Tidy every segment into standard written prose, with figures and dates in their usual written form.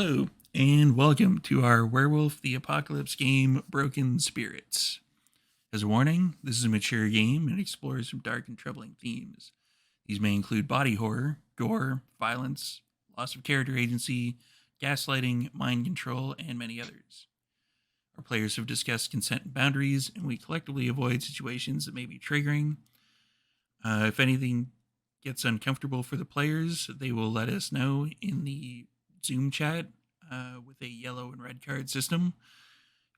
Hello, and welcome to our Werewolf the Apocalypse game, Broken Spirits. As a warning, this is a mature game and explores some dark and troubling themes. These may include body horror, gore, violence, loss of character agency, gaslighting, mind control, and many others. Our players have discussed consent and boundaries, and we collectively avoid situations that may be triggering. If anything gets uncomfortable for the players, they will let us know in the Zoom chat with a yellow and red card system.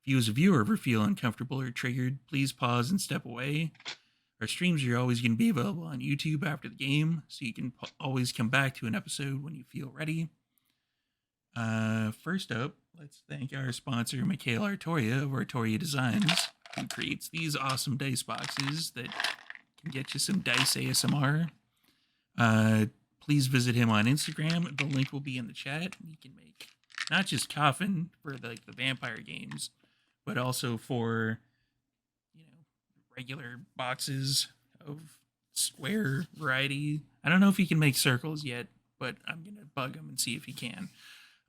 If you as a viewer ever feel uncomfortable or triggered, please pause and step away. Our streams are always going to be available on YouTube after the game, so you can always come back to an episode when you feel ready. First up, let's thank our sponsor, Mikhail Artoria of Artoria Designs, who creates these awesome dice boxes that can get you some dice ASMR. Please visit him on Instagram. The link will be in the chat. You can make not just coffin for the vampire games, but also for regular boxes of square variety. I don't know if he can make circles yet, but I'm gonna bug him and see if he can.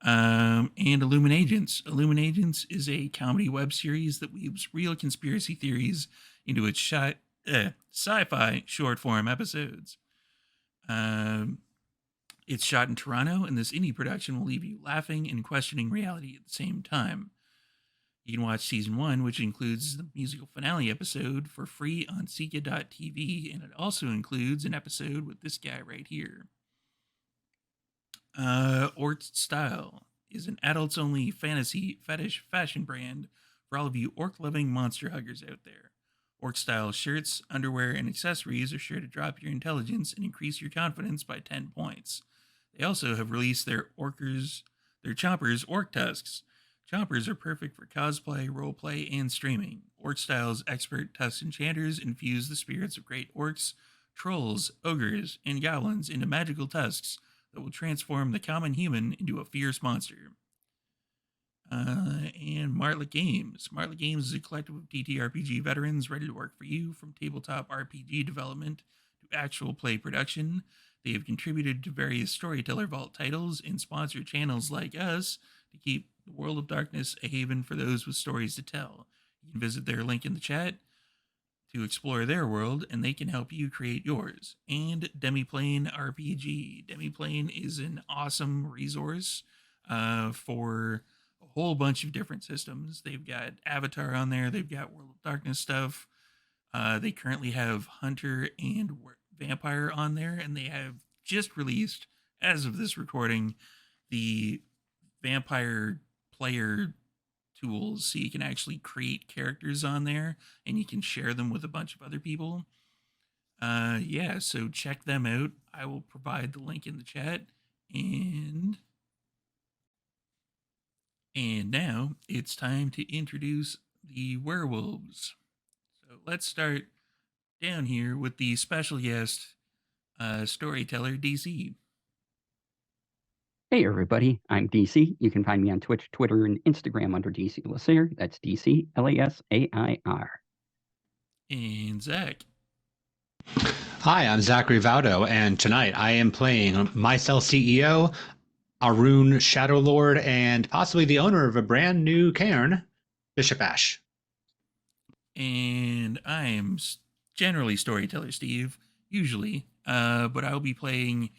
And Illuminagents. Illuminagents is a comedy web series that weaves real conspiracy theories into its sci-fi short form episodes. It's shot in Toronto, and this indie production will leave you laughing and questioning reality at the same time. You can watch season 1, which includes the musical finale episode, for free on Sika.tv, and it also includes an episode with this guy right here. Ort Style is an adults-only fantasy fetish fashion brand for all of you orc-loving monster huggers out there. Orc Style shirts, underwear, and accessories are sure to drop your intelligence and increase your confidence by 10 points. They also have released their Chompers Orc Tusks. Chompers are perfect for cosplay, roleplay, and streaming. Orc Style's expert tusk enchanters infuse the spirits of great orcs, trolls, ogres, and goblins into magical tusks that will transform the common human into a fierce monster. And Martlet Games. Martlet Games is a collective of ttrpg veterans ready to work for you, from tabletop RPG development to actual play production. They have contributed to various Storyteller Vault titles and sponsor channels like us to keep the World of Darkness a haven for those with stories to tell. You can visit their link in the chat to explore their world, and they can help you create yours. And DemiplaneRPG. Demiplane is an awesome resource for a whole bunch of different systems. They've got Avatar on there. They've got World of Darkness stuff. They currently have Hunter and Vampire on there, and they have just released, as of this recording, the Vampire player tools, so you can actually create characters on there and you can share them with a bunch of other people. So check them out. I will provide the link in the chat. And now it's time to introduce the werewolves. So let's start down here with the special guest, storyteller DC. Hey everybody, I'm DC. You can find me on Twitch, Twitter, and Instagram under DC Lasair. That's DC Lasair. And Zach. Hi, I'm Zak Vaudo, and tonight I am playing Mycel CEO, Arun Shadowlord, and possibly the owner of a brand new cairn, Bishop Ash. And I am generally Storyteller Steve, usually, but I'll be playing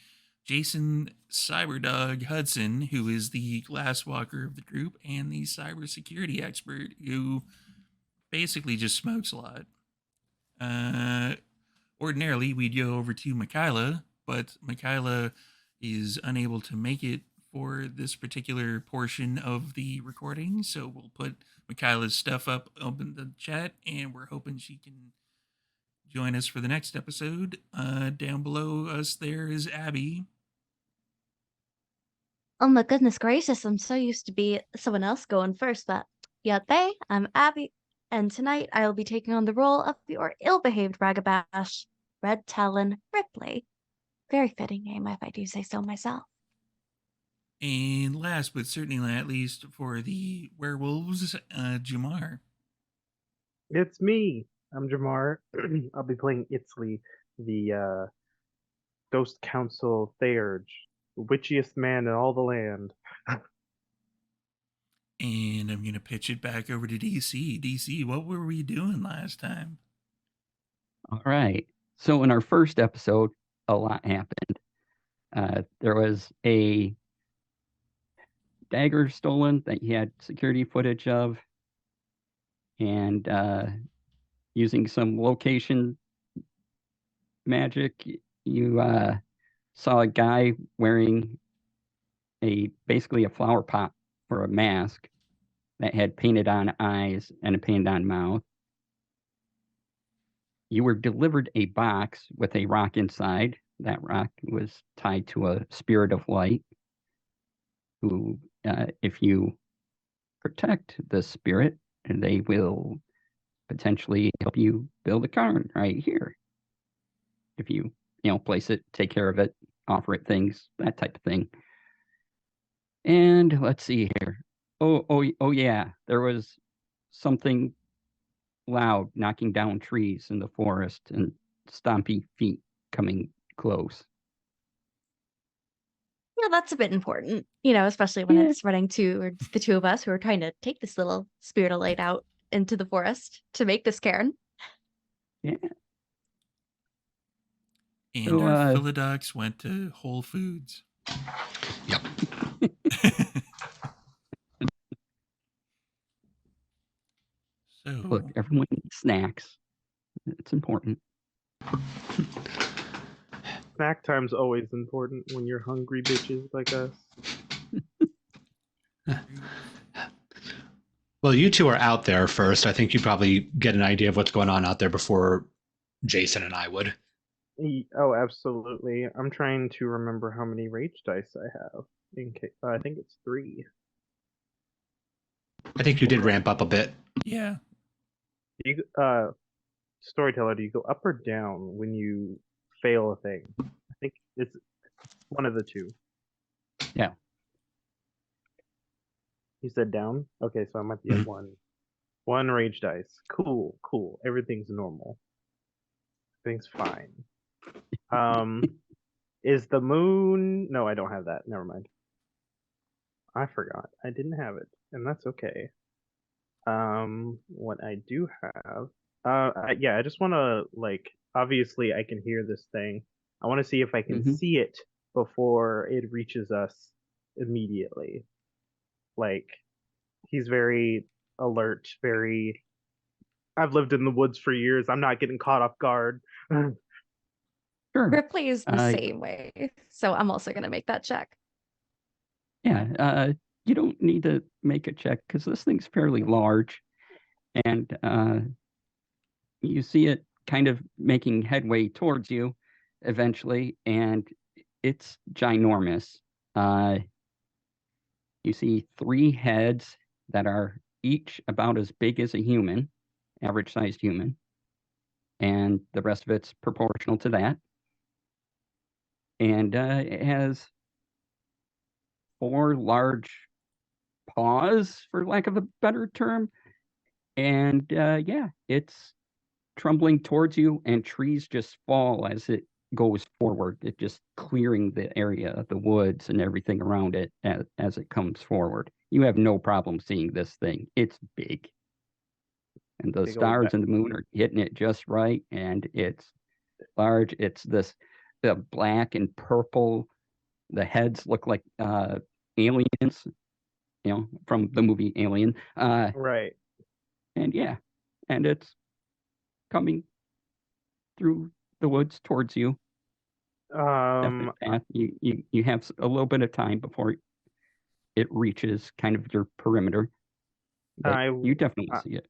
Jason Cyberdog Hudson, who is the glasswalker of the group and the cybersecurity expert who basically just smokes a lot. Ordinarily, we'd go over to Michaela, but Michaela is unable to make it for this particular portion of the recording, so we'll put Michaela's stuff up in the chat, and we're hoping she can join us for the next episode. Down below us there is Abby. Oh my goodness gracious, I'm so used to be someone else going first, but I'm Abby, and tonight I'll be taking on the role of your ill-behaved ragabash, Red Talon Ripley. Very fitting name, if I do say so myself. And last but certainly not least, for the werewolves, Jamar. It's me. I'm Jamar. I'll be playing Itzley, the Ghost Council Theurge, the witchiest man in all the land. And I'm going to pitch it back over to DC. DC, what were we doing last time? All right. So in our first episode, a lot happened. There was a dagger stolen that you had security footage of, and using some location magic, you saw a guy wearing basically a flower pot for a mask that had painted on eyes and a painted on mouth. You were delivered a box with a rock inside. That rock was tied to a spirit of light who, if you protect the spirit, and they will potentially help you build a cairn right here. If you place it, take care of it, offer it things, that type of thing. And let's see here. Oh yeah, there was something loud knocking down trees in the forest and stompy feet coming close. Yeah, that's a bit important, especially when it's running towards the two of us who are trying to take this little spirit of light out into the forest to make this cairn. Yeah. And So, our Philodox went to Whole Foods. Yep. So, look, everyone needs snacks. It's important. Snack time's always important when you're hungry bitches like us. Well, you two are out there first. I think you probably get an idea of what's going on out there before Jason and I would. Oh, absolutely. I'm trying to remember how many rage dice I have. I think it's 3. I think you did ramp up a bit. yeah. You, Storyteller, do you go up or down when you fail a thing? I think it's one of the two. Yeah. You said down? Okay, so I might be at 1. 1 rage dice. Cool. Everything's normal. Everything's fine. Is the moon... No, I don't have that. Never mind. I forgot. I didn't have it, and that's okay. What I do have... I just want to, obviously I can hear this thing. I want to see if I can see it before it reaches us immediately. He's very alert, very... I've lived in the woods for years. I'm not getting caught off guard. Sure. Ripley is the same way, so I'm also going to make that check. Yeah, you don't need to make a check because this thing's fairly large, and you see it kind of making headway towards you eventually, and it's ginormous. You see 3 heads that are each about as big as a human, average-sized human, and the rest of it's proportional to that. And it has 4 large paws, for lack of a better term. And yeah, it's trembling towards you, and trees just fall as it goes forward. It just clearing the area, the woods and everything around it as it comes forward. You have no problem seeing this thing. It's big. And the stars and the moon are hitting it just right, and it's large. It's the black and purple. The heads look like aliens, from the movie Alien. Right. And yeah, and it's coming through the woods towards you. Definite path. You have a little bit of time before it reaches kind of your perimeter. But you definitely see it.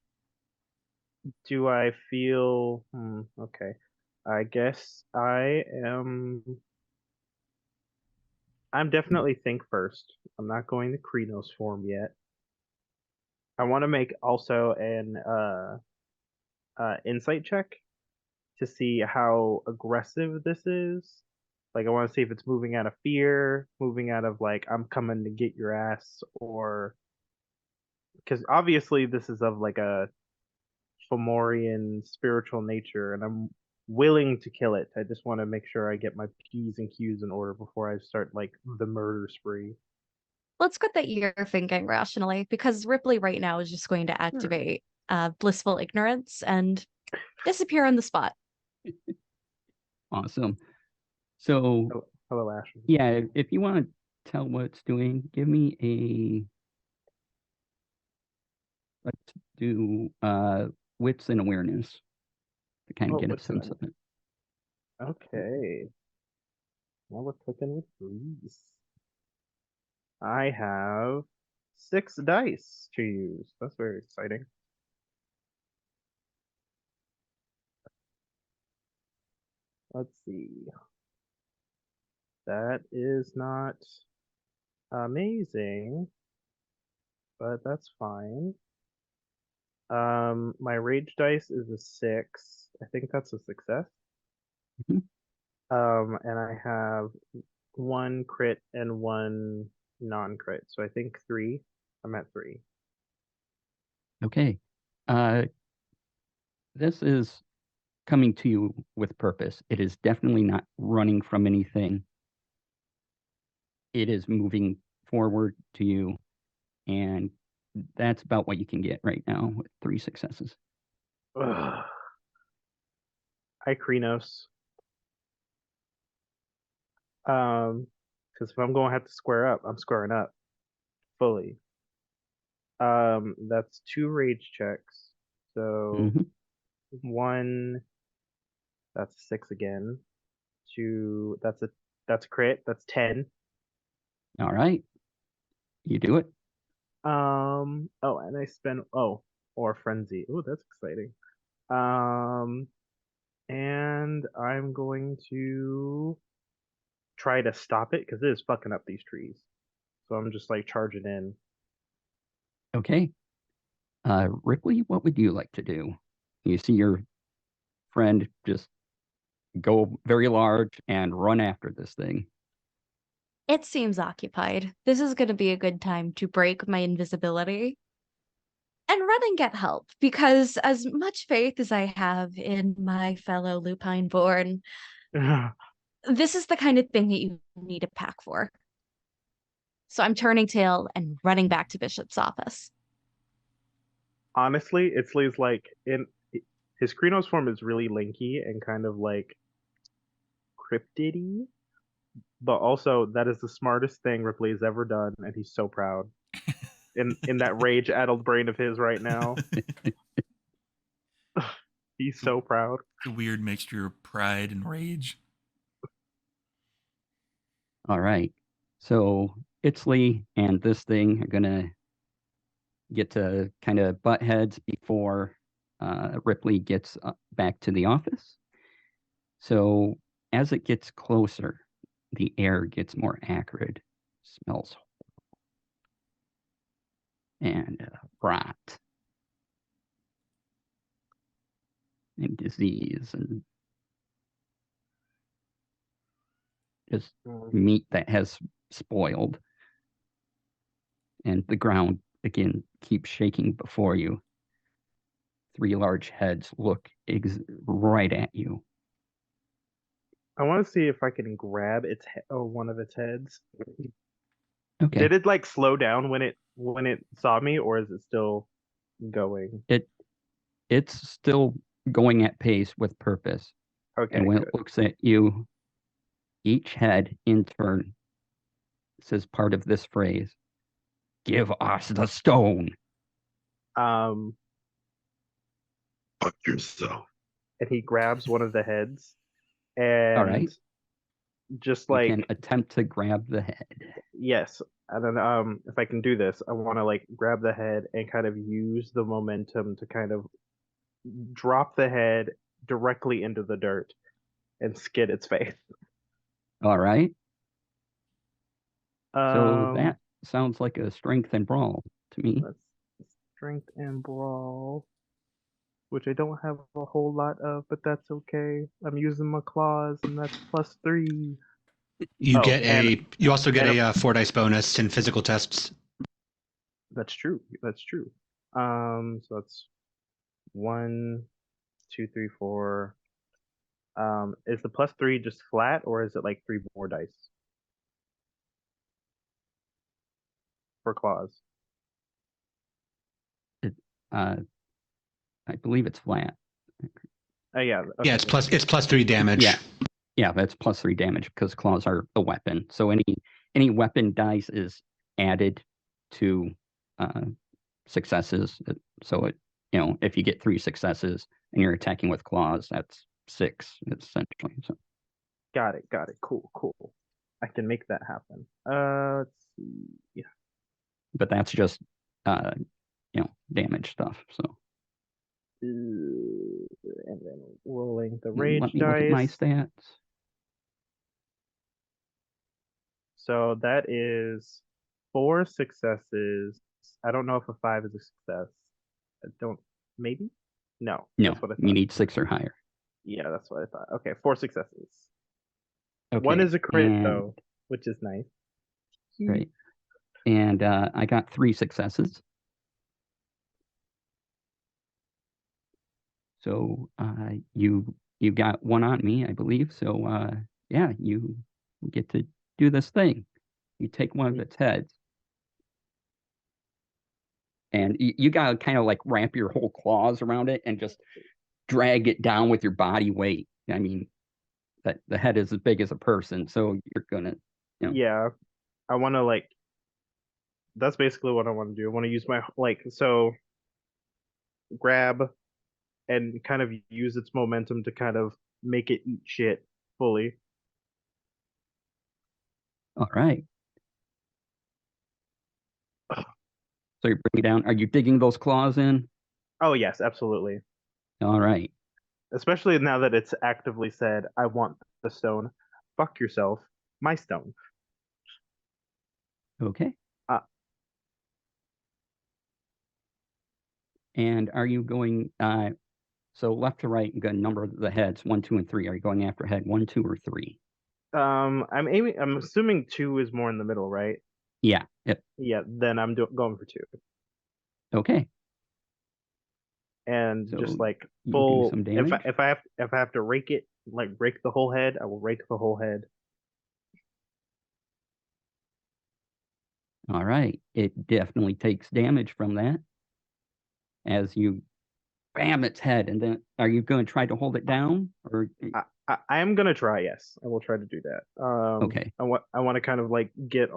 Do I feel... okay. I guess I'm definitely think first. I'm not going to Krenos form yet. I want to make also an insight check to see how aggressive this is. I want to see if it's moving out of fear, moving out of I'm coming to get your ass, or because obviously this is of a Fomorian spiritual nature, and I'm willing to kill it. I just want to make sure I get my P's and Q's in order before I start the murder spree. Well, it's good that you're thinking rationally because Ripley right now is just going to activate blissful ignorance and disappear on the spot. Awesome. So, Hello, Ashley. yeah, if you want to tell what it's doing, give me let's do wits and awareness to kind of get a wits and sense of it. Okay. Now we're cooking with grease. I have 6 dice to use. That's very exciting. Let's see. That is not amazing, but that's fine. My rage dice is a 6. I think that's a success. Mhm. And I have 1 crit and 1 non-crit. So I think 3. I'm at 3. Okay. This is coming to you with purpose. It is definitely not running from anything. It is moving forward to you, and that's about what you can get right now with 3 successes. Ugh. Hi, Krenos. Because if I'm going to have to square up, I'm squaring up fully. That's 2 rage checks. So Mhm. 1, that's 6 again. 2, that's a crit. That's 10. All right. You do it. Oh, and I spend or frenzy. Oh, that's exciting. And I'm going to try to stop it because it is fucking up these trees. So I'm just like charging in. Okay. Ripley, what would you like to do? You see your friend just go very large and run after this thing. It seems occupied. This is going to be a good time to break my invisibility and run and get help because as much faith as I have in my fellow lupine born, this is the kind of thing that you need a pack for. So I'm turning tail and running back to Bishop's office. Honestly, Itzley's like his Krenos form is really linky and kind of like cryptidy, but also that is the smartest thing Ripley has ever done, and he's so proud. In that rage-addled brain of his right now, he's so proud. It's a weird mixture of pride and rage. All right. So Itzley and this thing are gonna get to kind of butt heads before Ripley gets back to the office. So as it gets closer, the air gets more acrid, smells and rot and disease and just meat that has spoiled. And the ground again keeps shaking before you. 3 large heads look right at you. I want to see if I can grab one of its heads. Okay. Did it like slow down when it saw me, or is it still going? It's still going at pace with purpose. Okay, And when good. it looks at you, each head in turn says part of this phrase, "Give us the stone." Fuck yourself. And he grabs one of the heads All and right. just You like can attempt to grab the head. yes. And then if I can do this, I want to like grab the head and kind of use the momentum to kind of drop the head directly into the dirt and skid its face. All right. So Um, that sounds like a strength and brawl to me. Let's strength and brawl, which I don't have a whole lot of, but that's okay. I'm using my claws, and that's +3. You Oh, get and you also get and a 4 dice bonus in physical tests. that's true. That's true. So that's 1, 2, 3, 4. Is the +3 just flat, or is it like 3 more dice? for claws? I believe it's flat. Oh yeah. Yeah, it's +3 damage. Yeah, that's +3 damage because claws are a weapon. So any weapon dice is added to successes. So if you get 3 successes and you're attacking with claws, that's 6 essentially. So Got it. Cool. I can make that happen. Let's see. Yeah. but that's just damage stuff. So And then rolling the let rage me look at my dice. stats. So that is 4 successes. I don't know if a 5 is a success. Maybe? No. No, That's what I you thought. need 6 or higher. Yeah, that's what I thought. Okay, 4 successes. Okay, 1 is a crit though, which is nice. Right. And I got 3 successes. So you got 1 on me, I believe. So yeah, you get to do this thing. You take one of its heads. And you got to kind of like wrap your whole claws around it and just drag it down with your body weight. I mean, the head is as big as a person, so you're gonna, Yeah, I want to that's basically what I want to do. I want to use my grab and kind of use its momentum to kind of make it eat shit fully. All right. So you're bringing down. Are you digging those claws in? Oh yes, absolutely. All right. Especially now that it's actively said, I want the stone. Fuck yourself. My stone. Okay. Uh, And are you going so left to right, you're going to number the heads 1, 2, and 3. Are you going after head 1, 2, or 3? I'm assuming 2 is more in the middle, right? Yeah. Yep. Yeah, then I'm going for 2. Okay. And So just like you do full some damage. if I have to rake it, like rake the whole head, I will rake the whole head. All right. It definitely takes damage from that as you bam its head. And then are you going to try to hold it down? Or I am gonna try, yes. I will try to do that. Okay. I want to kind of like get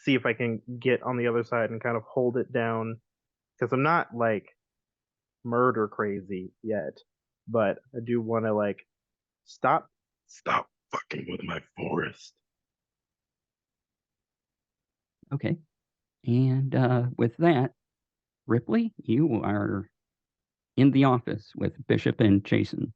see if I can get on the other side and kind of hold it down because I'm not like murder crazy yet, but I do want to like stop fucking with my forest. Okay. And with that, Ripley, you are in the office with Bishop and Jason.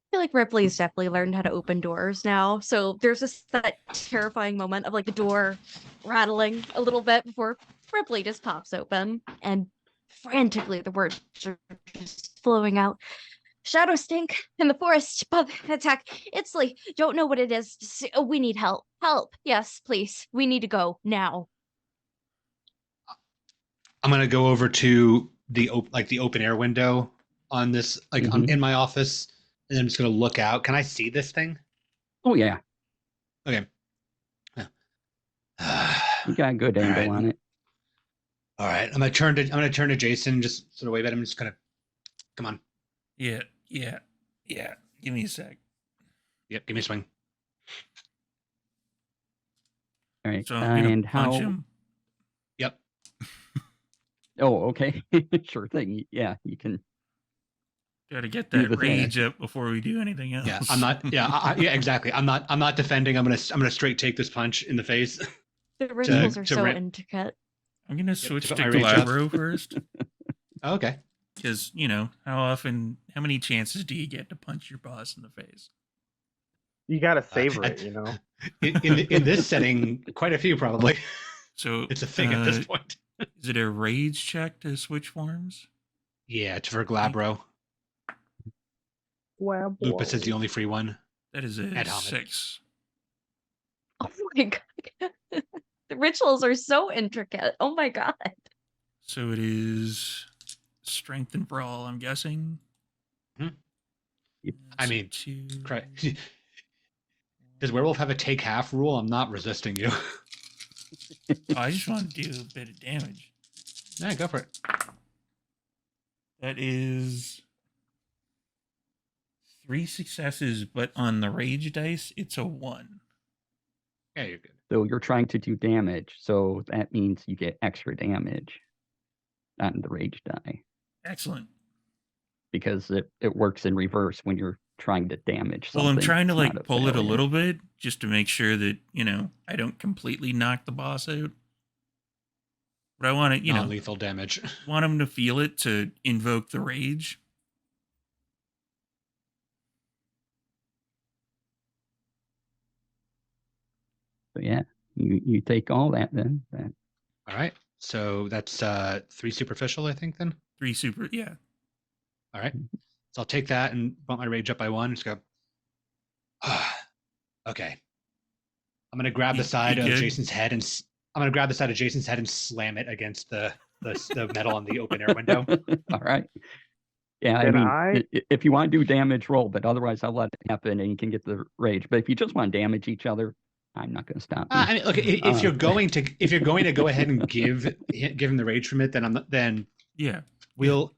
I feel like Ripley's definitely learned how to open doors now. So there's just that terrifying moment of like the door rattling a little bit before Ripley just pops open and frantically the words are just flowing out. Shadow stink in the forest. Bug attack. Itzley. Don't know what it is. We need help. Help. Yes, please. We need to go now. I'm gonna go over to the open air window on this. I'm in my office, and I'm just gonna look out. Can I see this thing? Oh yeah. Okay. You got a good angle on it. All right. I'm gonna turn to Jason. Just sort of wave at him. Just kind of, come on. Yeah. Give me a sec. Yep. Give me a swing. All right. So I'm gonna and punch how? him. Yep. Oh, okay. Sure thing. Yeah, you can. Got to get Do that the thing. rage up before we do anything else. Yeah. I'm not. Yeah. Yeah. Exactly. I'm not defending. I'm gonna straight take this punch in the face. The rituals are to so rip- intricate. I'm gonna switch to to put my rage up. Glabro first. Oh, okay. Because, how many chances do you get to punch your boss in the face? You gotta savor it, you know. In this setting, quite a few probably. So It's a thing at this point. Is it a rage check to switch forms? Yeah, it's for Glabro. Lupus is the only free one. That is a Ad hominem. 6. Oh my god. The rituals are so intricate. Oh my god. So it is strength and brawl, I'm guessing. Hmm. I mean, Does werewolf have a take half rule? I'm not resisting you. Oh, I just want to do a bit of damage. Yeah, go for it. That is 3 successes, but on the rage dice, it's a 1. Yeah, you're good. So you're trying to do damage, so that means you get extra damage on the rage die Excellent. because it works in reverse when you're trying to damage something. Well, I'm trying to It's not like pull it a failure. little bit just to make sure that, I don't completely knock the boss out. But I want to, Non-lethal damage. want him to feel it to invoke the rage. So yeah, you take all that then. All right. So that's 3 superficial, I think, then. 3 super, yeah. All right. So I'll take that and bump my rage up by 1. Just go. Okay. I'm gonna grab the side of Jason's head and slam it against the metal on the open air window. All right. Yeah, Then I mean, if you want to do damage, roll, but otherwise I'll let it happen and you can get the rage. But if you just want to damage each other, I'm not going to stop you. I mean, look, if you're going to go ahead and give him the rage from it, then Yeah. we'll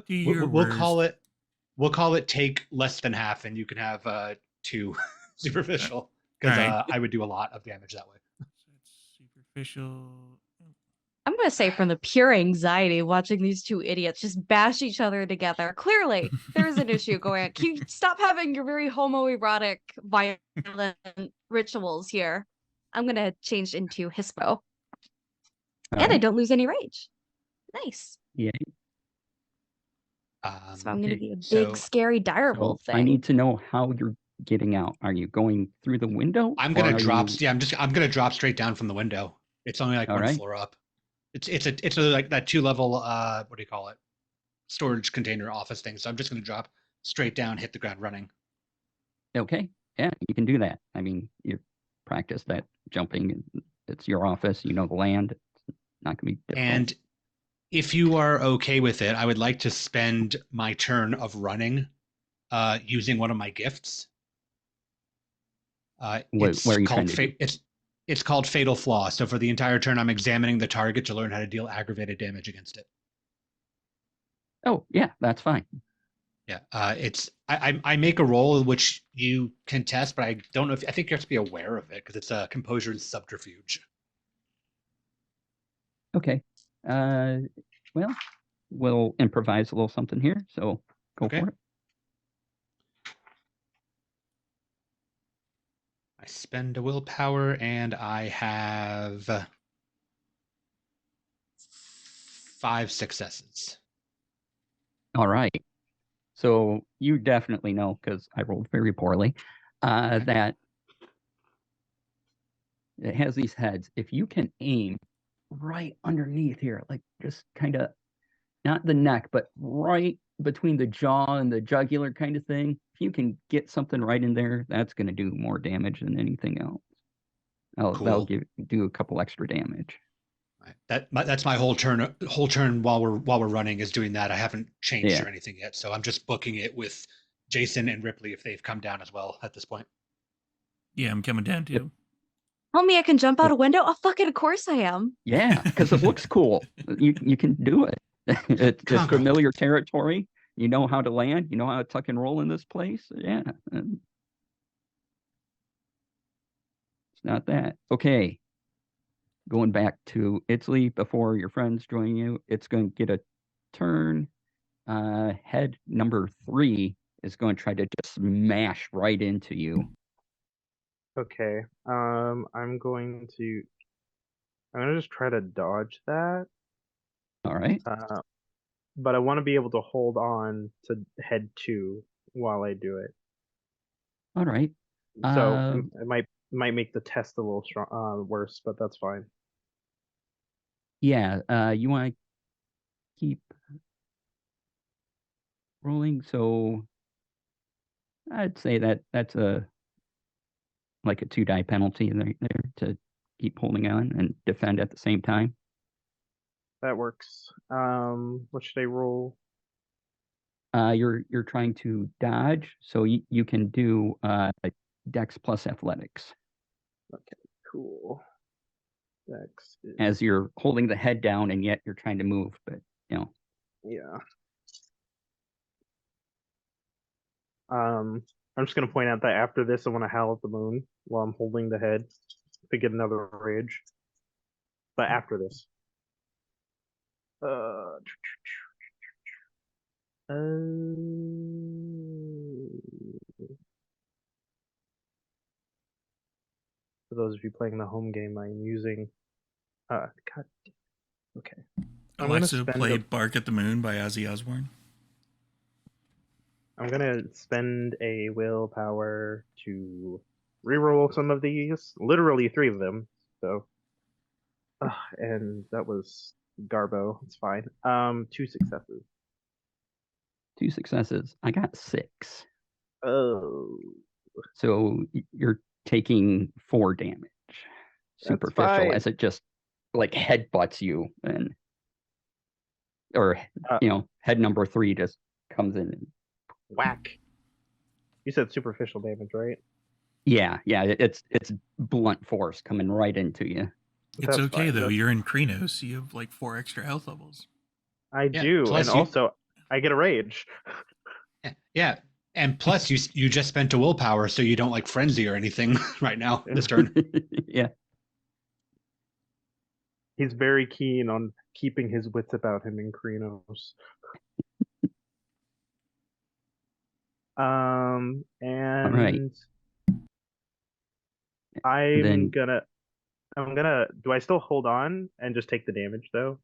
worst. call it take less than half, and you can have 2 superficial because Alright. I would do a lot of damage that way. So it's superficial. I'm going to say from the pure anxiety watching these two idiots just bash each other together. Clearly, there's an issue going on. Can you stop having your very homoerotic, violent rituals here? I'm going to change into Hispo. All And I right. don't lose any rage. Nice. Yeah. So I'm going to be a big, so- scary direwolf thing. I need to know how you're getting out. Are you going through the window? I'm gonna or are drop. you- Yeah, I'm gonna drop straight down from the window. It's only like All 1 right. floor up. It's like that 2-level what do you call it? Storage container office thing. So I'm just gonna drop straight down, hit the ground running. Okay. Yeah, you can do that. I mean, you practice that jumping. It's your office. You know the land. It's not going to be difficult. And if you are okay with it, I would like to spend my turn of running using one of my gifts. Where are you trying to do? It's called Fatal Flaw. So for the entire turn, I'm examining the target to learn how to deal aggravated damage against it. Oh, yeah, that's fine. Yeah, I make a roll which you can test, but I don't know I think you have to be aware of it because it's a composure's subterfuge. Okay. Well, we'll improvise a little something here. So go Okay. for it. I spend a willpower and I have 5 successes. All right. So you definitely know, because I rolled very poorly, that it has these heads. If you can aim right underneath here, like just kind of not the neck, but right between the jaw and the jugular kind of thing, if you can get something right in there, that's going to do more damage than anything else. That'll do a couple extra damage. Right. That's my whole turn. Whole turn while we're running is doing that. I haven't changed Yeah. or anything yet, so I'm just booking it with Jason and Ripley if they've come down as well at this point. Yeah, I'm coming down too. Tell me I can jump out a window? Oh, fucking of course I am. Yeah, because it looks cool. You can do it. It's familiar territory. You know how to land. You know how to tuck and roll in this place. Yeah. It's not that. Okay. Going back to Italy before your friends join you, it's going to get a turn. Head number 3 is going to try to just smash right into you. Okay. I'm going to just try to dodge that. All right. But I want to be able to hold on to head 2 while I do it. All right. So it might make the test a little worse, but that's fine. Yeah. You want to keep rolling. So I'd say that's like a 2-die penalty there to keep holding on and defend at the same time. That works. What should I roll? You're trying to dodge, so you can do Dex plus athletics. Okay, cool. Dex is... As you're holding the head down and yet you're trying to move, but Yeah. I'm just gonna point out that after this, I want to howl at the moon while I'm holding the head to get another rage. But after this. For those of you playing the home game, I'm using. God. Okay. Alexa, play "Bark at the Moon" by Ozzy Osbourne. I'm gonna spend a willpower to reroll some of these. Literally 3 of them. So. And that was Garbo. It's fine. 2 successes. 2 successes. I got 6. Oh. So you're taking 4 damage. Superficial, as it just like headbutts you, and head number 3 just comes in and whack. You said superficial damage, right? Yeah. It's blunt force coming right into you. It's okay though. You're in Krenos. You have like 4 extra health levels. I do, and also I get a rage. Yeah, and plus you just spent a willpower, so you don't like frenzy or anything right now this turn. Yeah. He's very keen on keeping his wits about him in Krenos. And all right. I'm gonna. Do I still hold on and just take the damage though?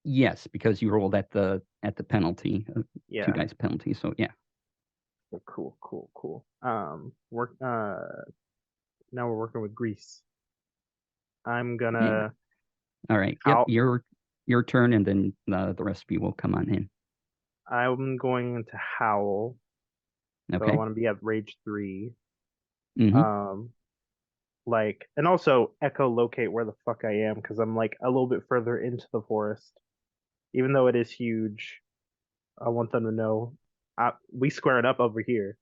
Yes, because you rolled at the penalty. 2 dice penalty. So yeah. Cool. Now we're working with grease. I'm gonna. Yeah. All right. Yep. Your turn, and then the rest of you will come on in. I'm going to howl. Okay. So I want to be at rage 3. Mm-hmm. And also echolocate where the fuck I am, because I'm like a little bit further into the forest. Even though it is huge, I want them to know we squared up over here.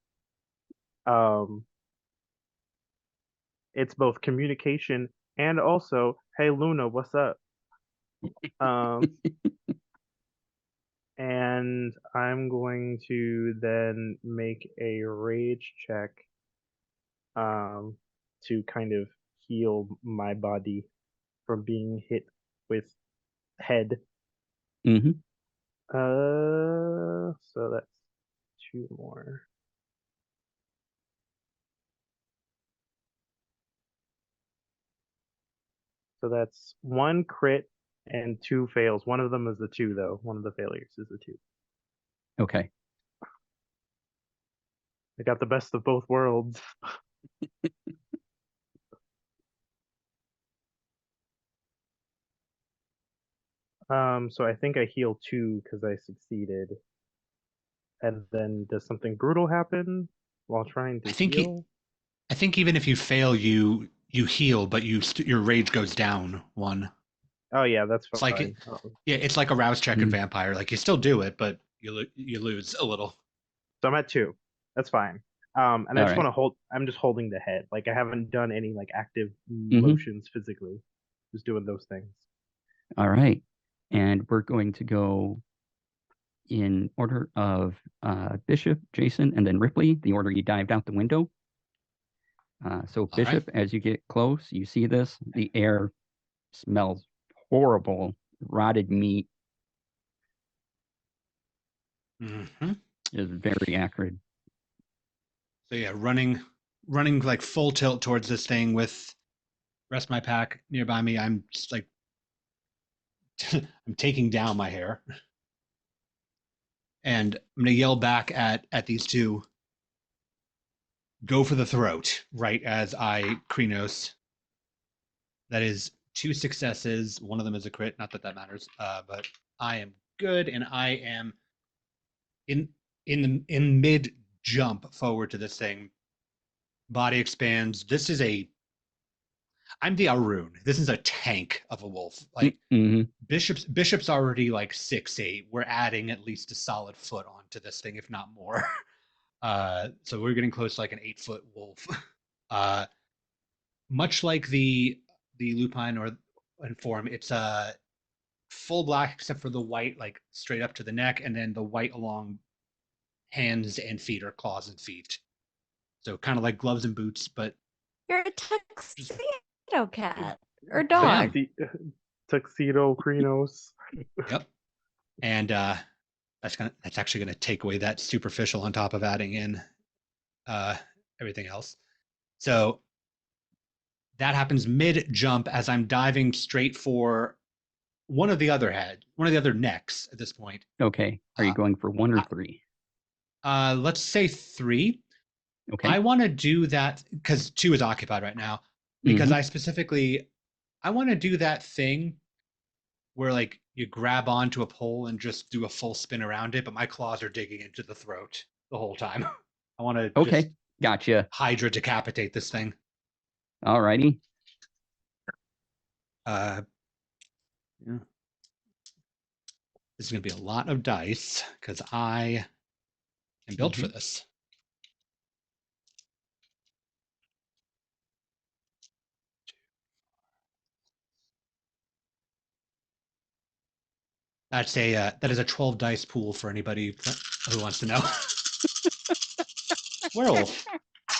It's both communication and also, hey Luna, what's up? And I'm going to then make a rage check to kind of heal my body from being hit with head. Mm-hmm. So that's 2 more. So that's 1 crit and 2 fails. One of them is the 2, though. One of the failures is the 2. Okay. I got the best of both worlds. So I think I heal 2 because I succeeded. And then does something brutal happen while trying to heal? I think even if you fail, you heal, but your rage goes down 1. Oh yeah, that's fine. It's like it's like a rouse check in Vampire. Like you still do it, but you lose a little. So I'm at 2. That's fine. And I just want to hold. I'm just holding the head. Like I haven't done any like active motions physically. Just doing those things. All right, and we're going to go in order of Bishop, Jason, and then Ripley. The order you dived out the window. So Bishop, as you get close, you see this. The air smells horrible, rotted meat. Mm-hmm. Is very acrid. So yeah, running like full tilt towards this thing with rest of my pack nearby me. I'm just like I'm taking down my hair, and I'm gonna yell back at these 2. Go for the throat, right as I Krenos. That is 2 successes. One of them is a crit. Not that matters. But I am good, and I am in mid jump forward to this thing. Body expands. I'm the Arun. This is a tank of a wolf. Like Bishop's already like 6'8". We're adding at least a solid foot onto this thing, if not more. So we're getting close to like an 8-foot wolf. Much like the lupine or in form, it's full black except for the white, like straight up to the neck, and then the white along hands and feet, or claws and feet. So kind of like gloves and boots, but You're a tuxedo cat or I dog. am. Tuxedo Krenos. Yep. And that's actually gonna take away that superficial on top of adding in everything else. So that happens mid jump as I'm diving straight for one of the other necks at this point. Okay. Are you going for 1 or 3? Let's say 3. Okay. I want to do that because 2 is occupied right now. Because Mhm. I want to do that thing where like you grab onto a pole and just do a full spin around it, but my claws are digging into the throat the whole time. I want to just Okay. Gotcha. Hydra decapitate this thing. Alrighty. Yeah. This is going to be a lot of dice because I am built for this. That is a 12 dice pool for anybody who wants to know. Werewolf.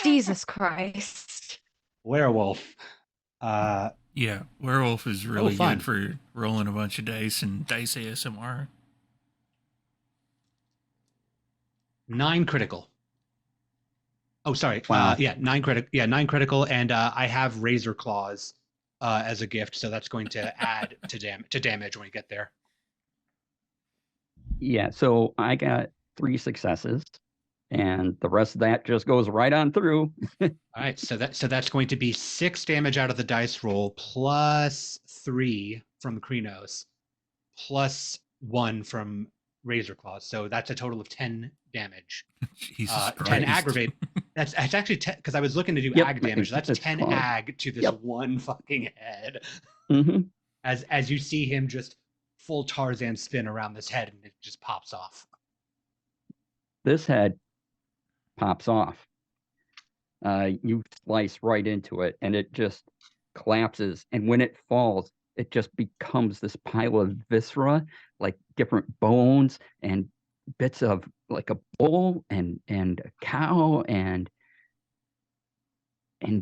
Jesus Christ. Werewolf. Yeah, Werewolf is really fun. good for rolling a bunch of dice and dice ASMR. 9 critical. Oh, sorry. Wow. 9 critical. Yeah, 9 critical, and I have razor claws as a gift, so that's going to add to damage when we get there. Yeah, so I got 3 successes, and the rest of that just goes right on through. All right, so that's going to be 6 damage out of the dice roll, plus 3 from Krenos, plus 1 from razor claws. So that's a total of 10 damage. Jesus Christ. 10 aggravate. That's actually 10 because I was looking to do Yep, ag damage. That's 10 claws. ag to this Yep. one fucking head. Mhm. As you see him just full Tarzan spin around this head, and it just pops off. This head pops off. You slice right into it, and it just collapses. And when it falls, it just becomes this pile of viscera, like different bones and bits of like a bull and a cow and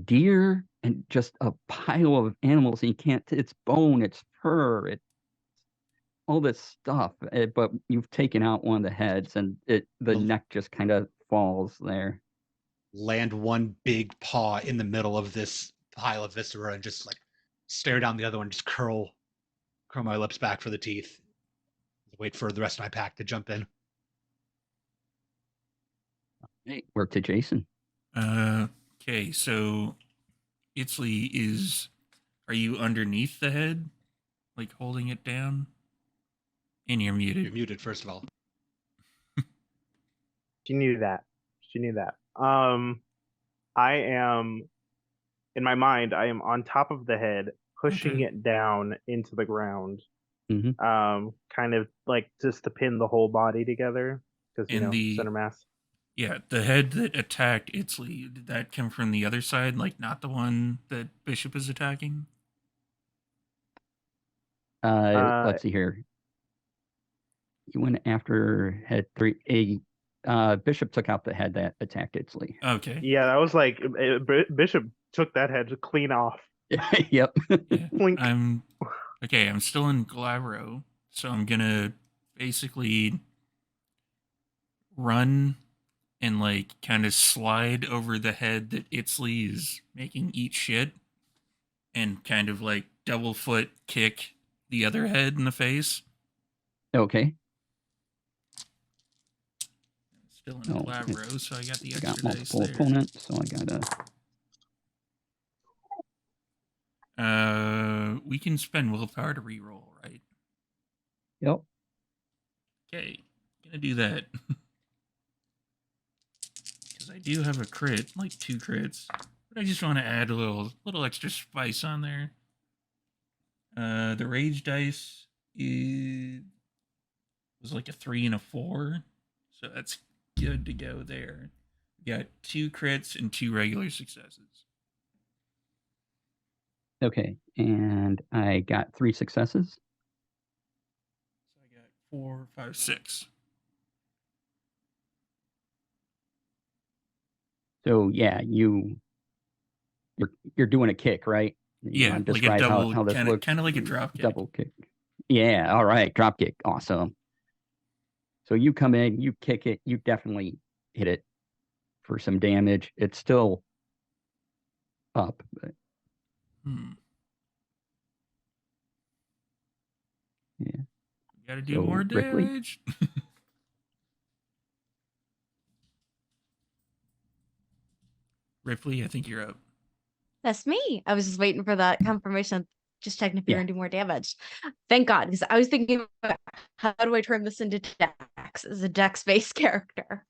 deer and just a pile of animals. And you can't. It's bone, it's fur, it's all this stuff. But you've taken out one of the heads, and the neck just kind of falls there. Land one big paw in the middle of this pile of viscera and just like stare down the other one, just curl my lips back for the teeth. Wait for the rest of my pack to jump in. Hey, work to Jason. Okay, so Itzley are you underneath the head? Like holding it down? And you're muted. You're muted, first of all. She knew that. I am, in my mind, I am on top of the head, pushing Okay. it down into the ground. Mhm. Kind of like just to pin the whole body together because And center mass. Yeah, the head that attacked Itzley, did that come from the other side? Like not the one that Bishop is attacking? Let's see here. You went after head 3. Bishop took out the head that attacked Itzley. Okay. Yeah, that was like Bishop took that head clean off. Yep. Yeah. Blink. I'm still in Glabro, so I'm gonna basically run and like kind of slide over the head that Itzley is making eat shit and kind of like double foot kick the other head in the face. Okay. Still in Glabro, so I got the I extra got dice multiple there. opponents, so I gotta. We can spend willpower to reroll, right? Yep. Okay, gonna do that. Because I do have a crit, like 2 crits, but I just want to add a little extra spice on there. The rage dice was like a 3 and a 4, so that's good to go there. You got 2 crits and 2 regular successes. Okay, and I got 3 successes. So I got 4, 5, 6. So yeah, you're doing a kick, right? You Yeah, want to like a describe double, how this kind looks? of like a drop kick. Double kick. Yeah, all right, drop kick, awesome. So you come in, you kick it, you definitely hit it for some damage. It's still up, but Hmm. yeah. You got to do So more Ripley, damage. Ripley, I think you're up. That's me. I was just waiting for that confirmation. Just checking if you're yeah. gonna do more damage. Thank God, because I was thinking, about how do I turn this into Dex as a Dex-based character?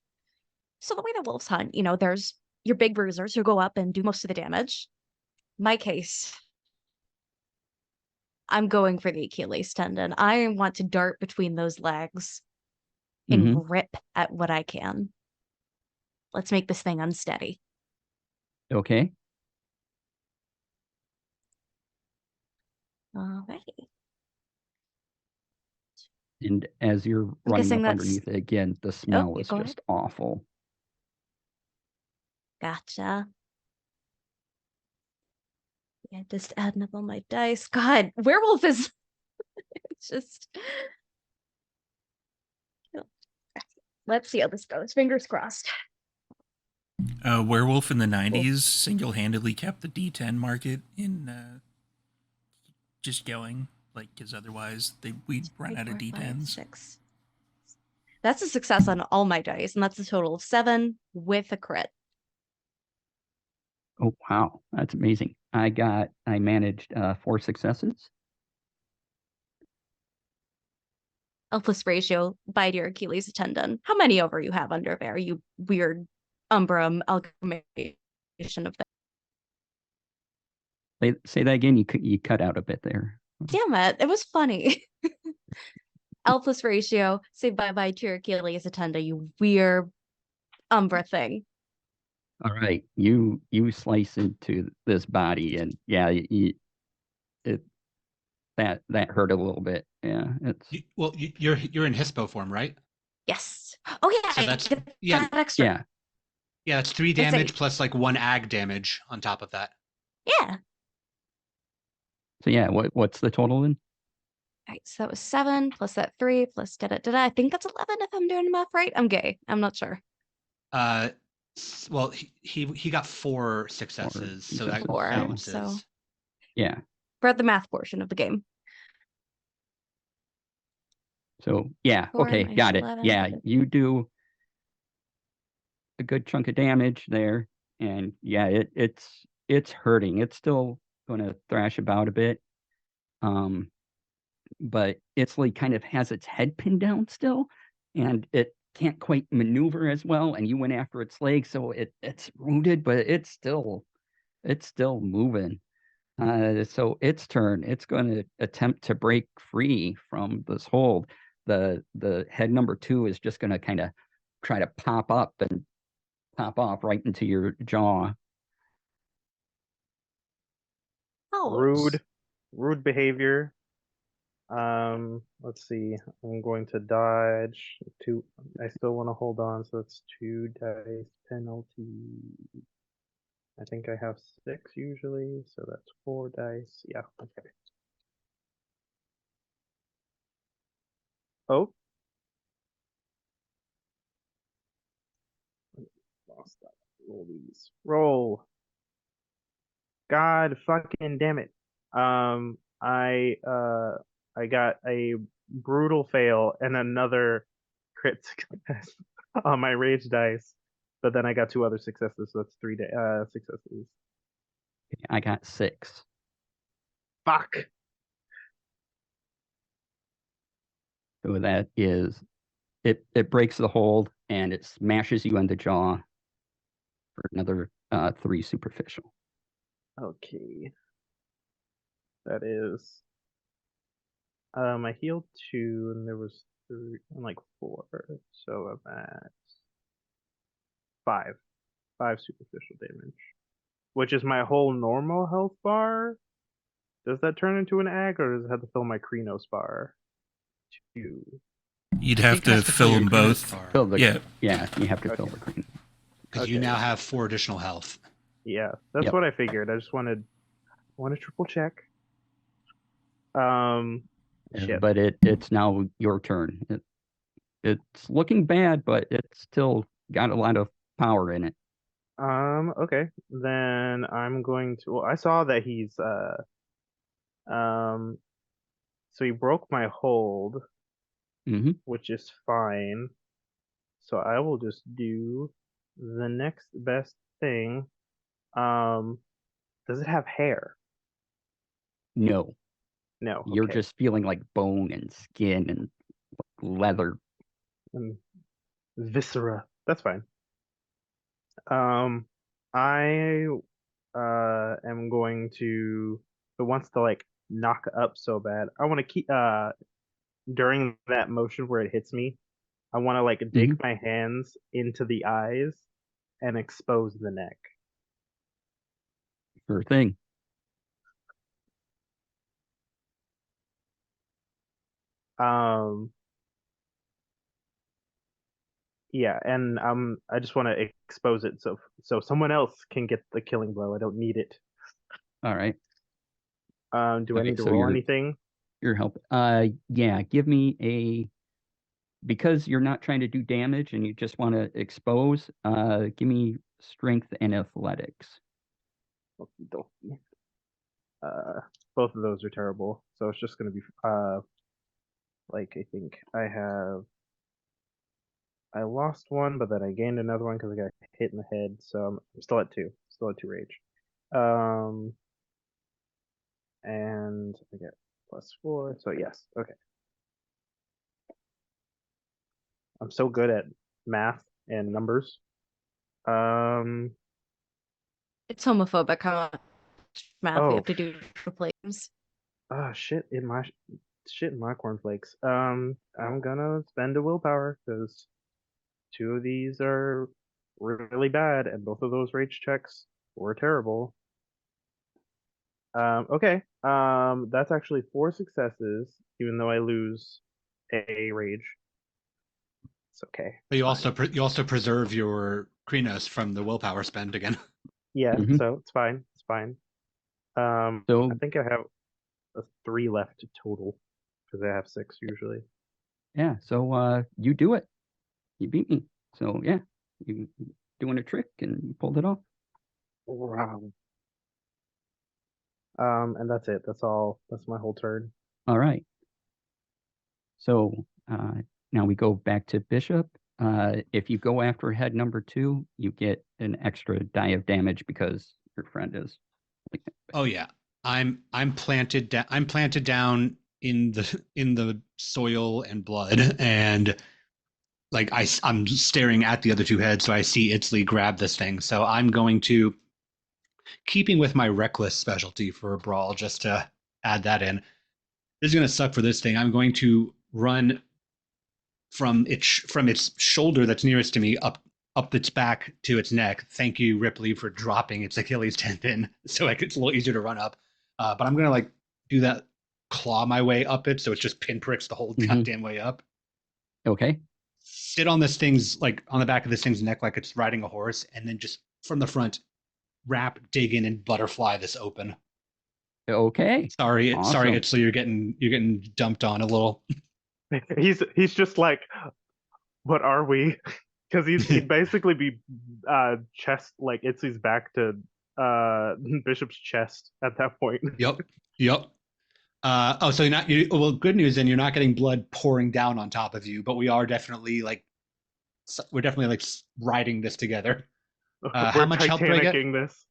So the way that wolves hunt, there's your big bruisers who go up and do most of the damage. My case, I'm going for the Achilles tendon. I want to dart between those legs Mm-hmm. and rip at what I can. Let's make this thing unsteady. Okay. Alrighty. And as you're I'm running guessing up that's. underneath it again, the Oh, smell yeah, is go just ahead. awful. Gotcha. Yeah, just adding up all my dice. God, werewolf is it's just. Let's see how this goes. Fingers crossed. Werewolf in the 90s single-handedly kept the D10 market in just going, like, because otherwise we'd run 3, out of 4, 5, D10s. 6. That's a success on all my dice, and that's a total of 7 with a crit. Oh wow, that's amazing. I managed 4 successes. Elfless ratio by your Achilles tendon. How many over you have under there? You weird Umbra amalgamation of Say that again. You cut out a bit there. Damn it, it was funny. Elfless ratio, say bye-bye to your Achilles tendon, you weird Umbra thing. All right, you slice into this body, and yeah, it that hurt a little bit. Yeah, it's You're in Hispo form, right? Yes. Oh yeah, So I that's get yeah, that extra. yeah. That's 3 It's damage plus like 1 ag damage on top of that. yeah. so yeah. What's the total then? All right, so that was 7 plus that 3 plus da-da-da-da. I think that's 11 if I'm doing the math right. I'm gay. I'm not sure. Well, he got 4 successes, so that 4, counts so as Yeah. we're at the math portion of the game. So yeah, 4 okay, minus got it. 11. Yeah, you do a good chunk of damage there, and yeah, it's hurting. It's still going to thrash about a bit, but it's like kind of has its head pinned down still, and it can't quite maneuver as well. And you went after its leg, so it's wounded, but it's still moving. So its turn. It's going to attempt to break free from this hold. The head number 2 is just going to kind of try to pop up and pop off right into your jaw. Ouch. Rude behavior. Let's see. I'm going to dodge 2. I still want to hold on, so it's 2 dice penalty. I think I have 6 usually, so that's 4 dice. Yeah, okay. Oh. Lost that. Roll these. Roll. God fucking damn it. I got a brutal fail and another crit success on my rage dice, but then I got 2 other successes, so that's 3 successes. I got 6. Fuck. So that is it breaks the hold and it smashes you in the jaw for another 3 superficial. Okay. That is I healed 2 and there was 3 and like 4, so I'm at 5. 5 superficial damage, which is my whole normal health bar. Does that turn into an ag, or does it have to fill my Krenos bar? 2. You'd I have think it has to fill your them Krenos both. bar, Fill the, Yeah. yeah, you have to fill Okay. the green. because you Okay. now have 4 additional health. Yeah, that's Yep. what I figured. I just wanted to triple check. Shit. But it's now your turn. It's looking bad, but it's still got a lot of power in it. Okay. Then I'm going to. Well, I saw that he's so he broke my hold, Hmm. which is fine. So I will just do the next best thing. Does it have hair? No, No. you're Okay. just feeling like bone and skin and leather. Viscera. That's fine. I am going to. It wants to like knock up so bad. I want to keep during that motion where it hits me. I want to like dig my hands into the eyes and expose the neck. Sure thing. Yeah, and I just want to expose it so someone else can get the killing blow. I don't need it. All right. Do I Okay, need to so roll anything? Your help. Yeah, give me because you're not trying to do damage and you just want to expose, give me strength and athletics. Okey-dokey. Both of those are terrible. So it's just gonna be like I think I lost one, but then I gained another one because I got hit in the head. So I'm still at 2. Still at 2 rage. And I get +4. So yes, okay. I'm so good at math and numbers. It's homophobic how much math we Oh, have to do for plays. shit in my cornflakes. I'm gonna spend a willpower because 2 of these are really bad, and both of those rage checks were terrible. Okay. That's actually 4 successes, even though I lose a rage. It's okay. But you It's fine. also preserve your Krenos from the willpower spend again. Yeah, Mhm. so it's fine. It's fine. So I think I have 3 left total because I have 6 usually. yeah, so you do it. You beat me. So yeah, you doing a trick and you pulled it off. Wow. And that's it. That's all. That's my whole turn. All right. So now we go back to Bishop. If you go after head number 2, you get an extra die of damage because your friend is. Oh yeah, I'm planted down in the soil and blood, and like I'm staring at the other 2 heads, so I see Itzley grab this thing. So I'm going to, keeping with my reckless specialty for a brawl, just to add that in. This is gonna suck for this thing. I'm going to run from its shoulder that's nearest to me up its back to its neck. Thank you, Ripley, for dropping its Achilles tendon, so it's a little easier to run up. But I'm gonna like do that, claw my way up it, so it's just pinpricks the whole goddamn way up. Okay. Sit on this thing's like on the back of this thing's neck like it's riding a horse, and then just from the front, dig in and butterfly this open. Okay. Sorry, Awesome. it's so you're getting dumped on a little. He's just like, what are we? Because he'd basically be chest, like it's his back to Bishop's chest at that point. Yep. So well, good news, then you're not getting blood pouring down on top of you, but we're definitely like riding this together. We're How much help do I get? Titanicing this.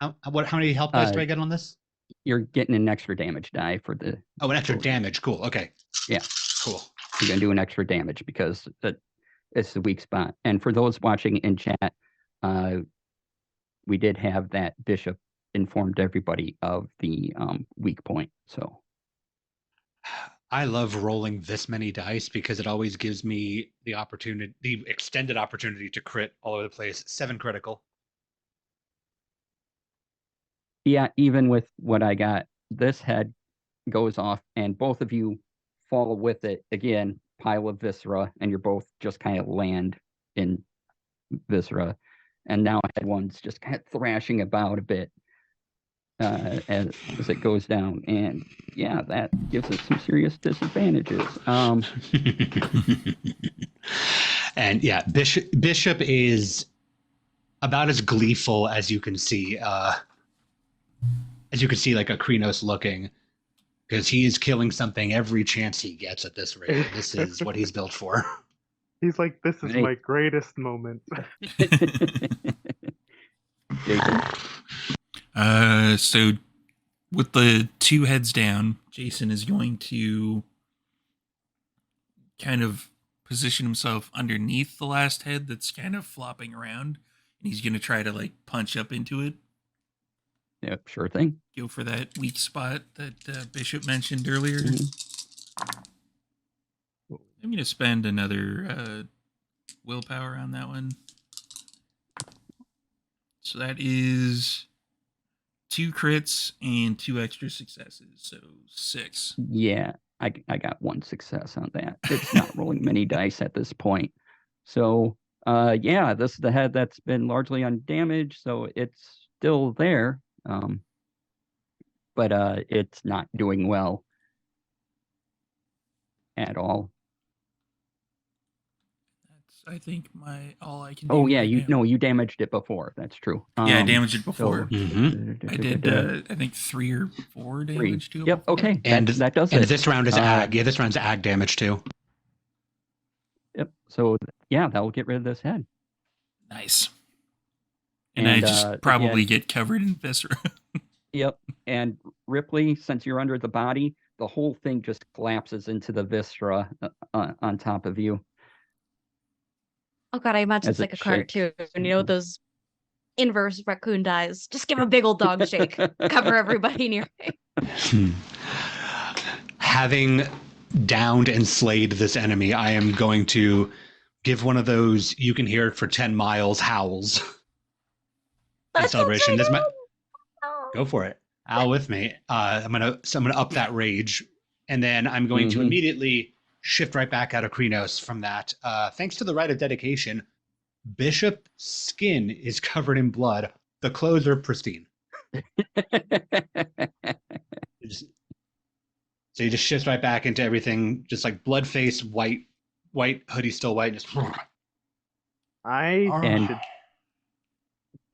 How many help dice do I get on this? You're getting an extra damage die for the. Oh, an extra damage. Cool. Okay. Yeah. Cool. You're gonna do an extra damage because it's the weak spot. And for those watching in chat, we did have that Bishop informed everybody of the weak point. So I love rolling this many dice because it always gives me the extended opportunity to crit all over the place. 7 critical. Yeah, even with what I got, this head goes off, and both of you fall with it again. Pile of viscera, and you're both just kind of land in viscera, and now head one's just kind of thrashing about a bit as it goes down, and yeah, that gives it some serious disadvantages. And yeah, Bishop is about as gleeful as you can see. As you can see, like a Krenos looking, because he is killing something every chance he gets at this rate. This is what he's built for. He's like, this is Hey. my greatest moment. Jason? So with the 2 heads down, Jason is going to kind of position himself underneath the last head that's kind of flopping around, and he's going to try to like punch up into it. Yep, sure thing. Go for that weak spot that Bishop mentioned earlier. I'm going to spend another willpower on that one. So that is 2 crits and 2 extra successes, so 6. Yeah, I got 1 success on that. It's not rolling many dice at this point. So, yeah, this is the head that's been largely undamaged, so it's still there. But it's not doing well at all. That's, I think, all I can do. Oh yeah, right now. you damaged it before. That's true. Yeah, I damaged it before. Mhm. I did, I think 3 or 4 damage to it. Yep. before. Okay. And that does and it. this round is ag. Yeah, this round's ag damage too. Yep. So yeah, that will get rid of this head. Nice. And I just probably get covered in viscera. Yep. And Ripley, since you're under the body, the whole thing just collapses into the viscera on top of you. Oh god, I imagine As it's like it a cartoon. shakes. You know those inverse raccoon dies. Just give a big old dog shake. Cover everybody near me. Having downed and slayed this enemy, I am going to give one of those you can hear it for 10 miles howls. In celebration. This might go for it. Al with me. I'm gonna up that rage, and then I'm going to immediately shift right back out of Krenos from that. Thanks to the rite of dedication, Bishop's skin is covered in blood. The clothes are pristine. So you just shift right back into everything, just like blood face, white hoodie, still white. Just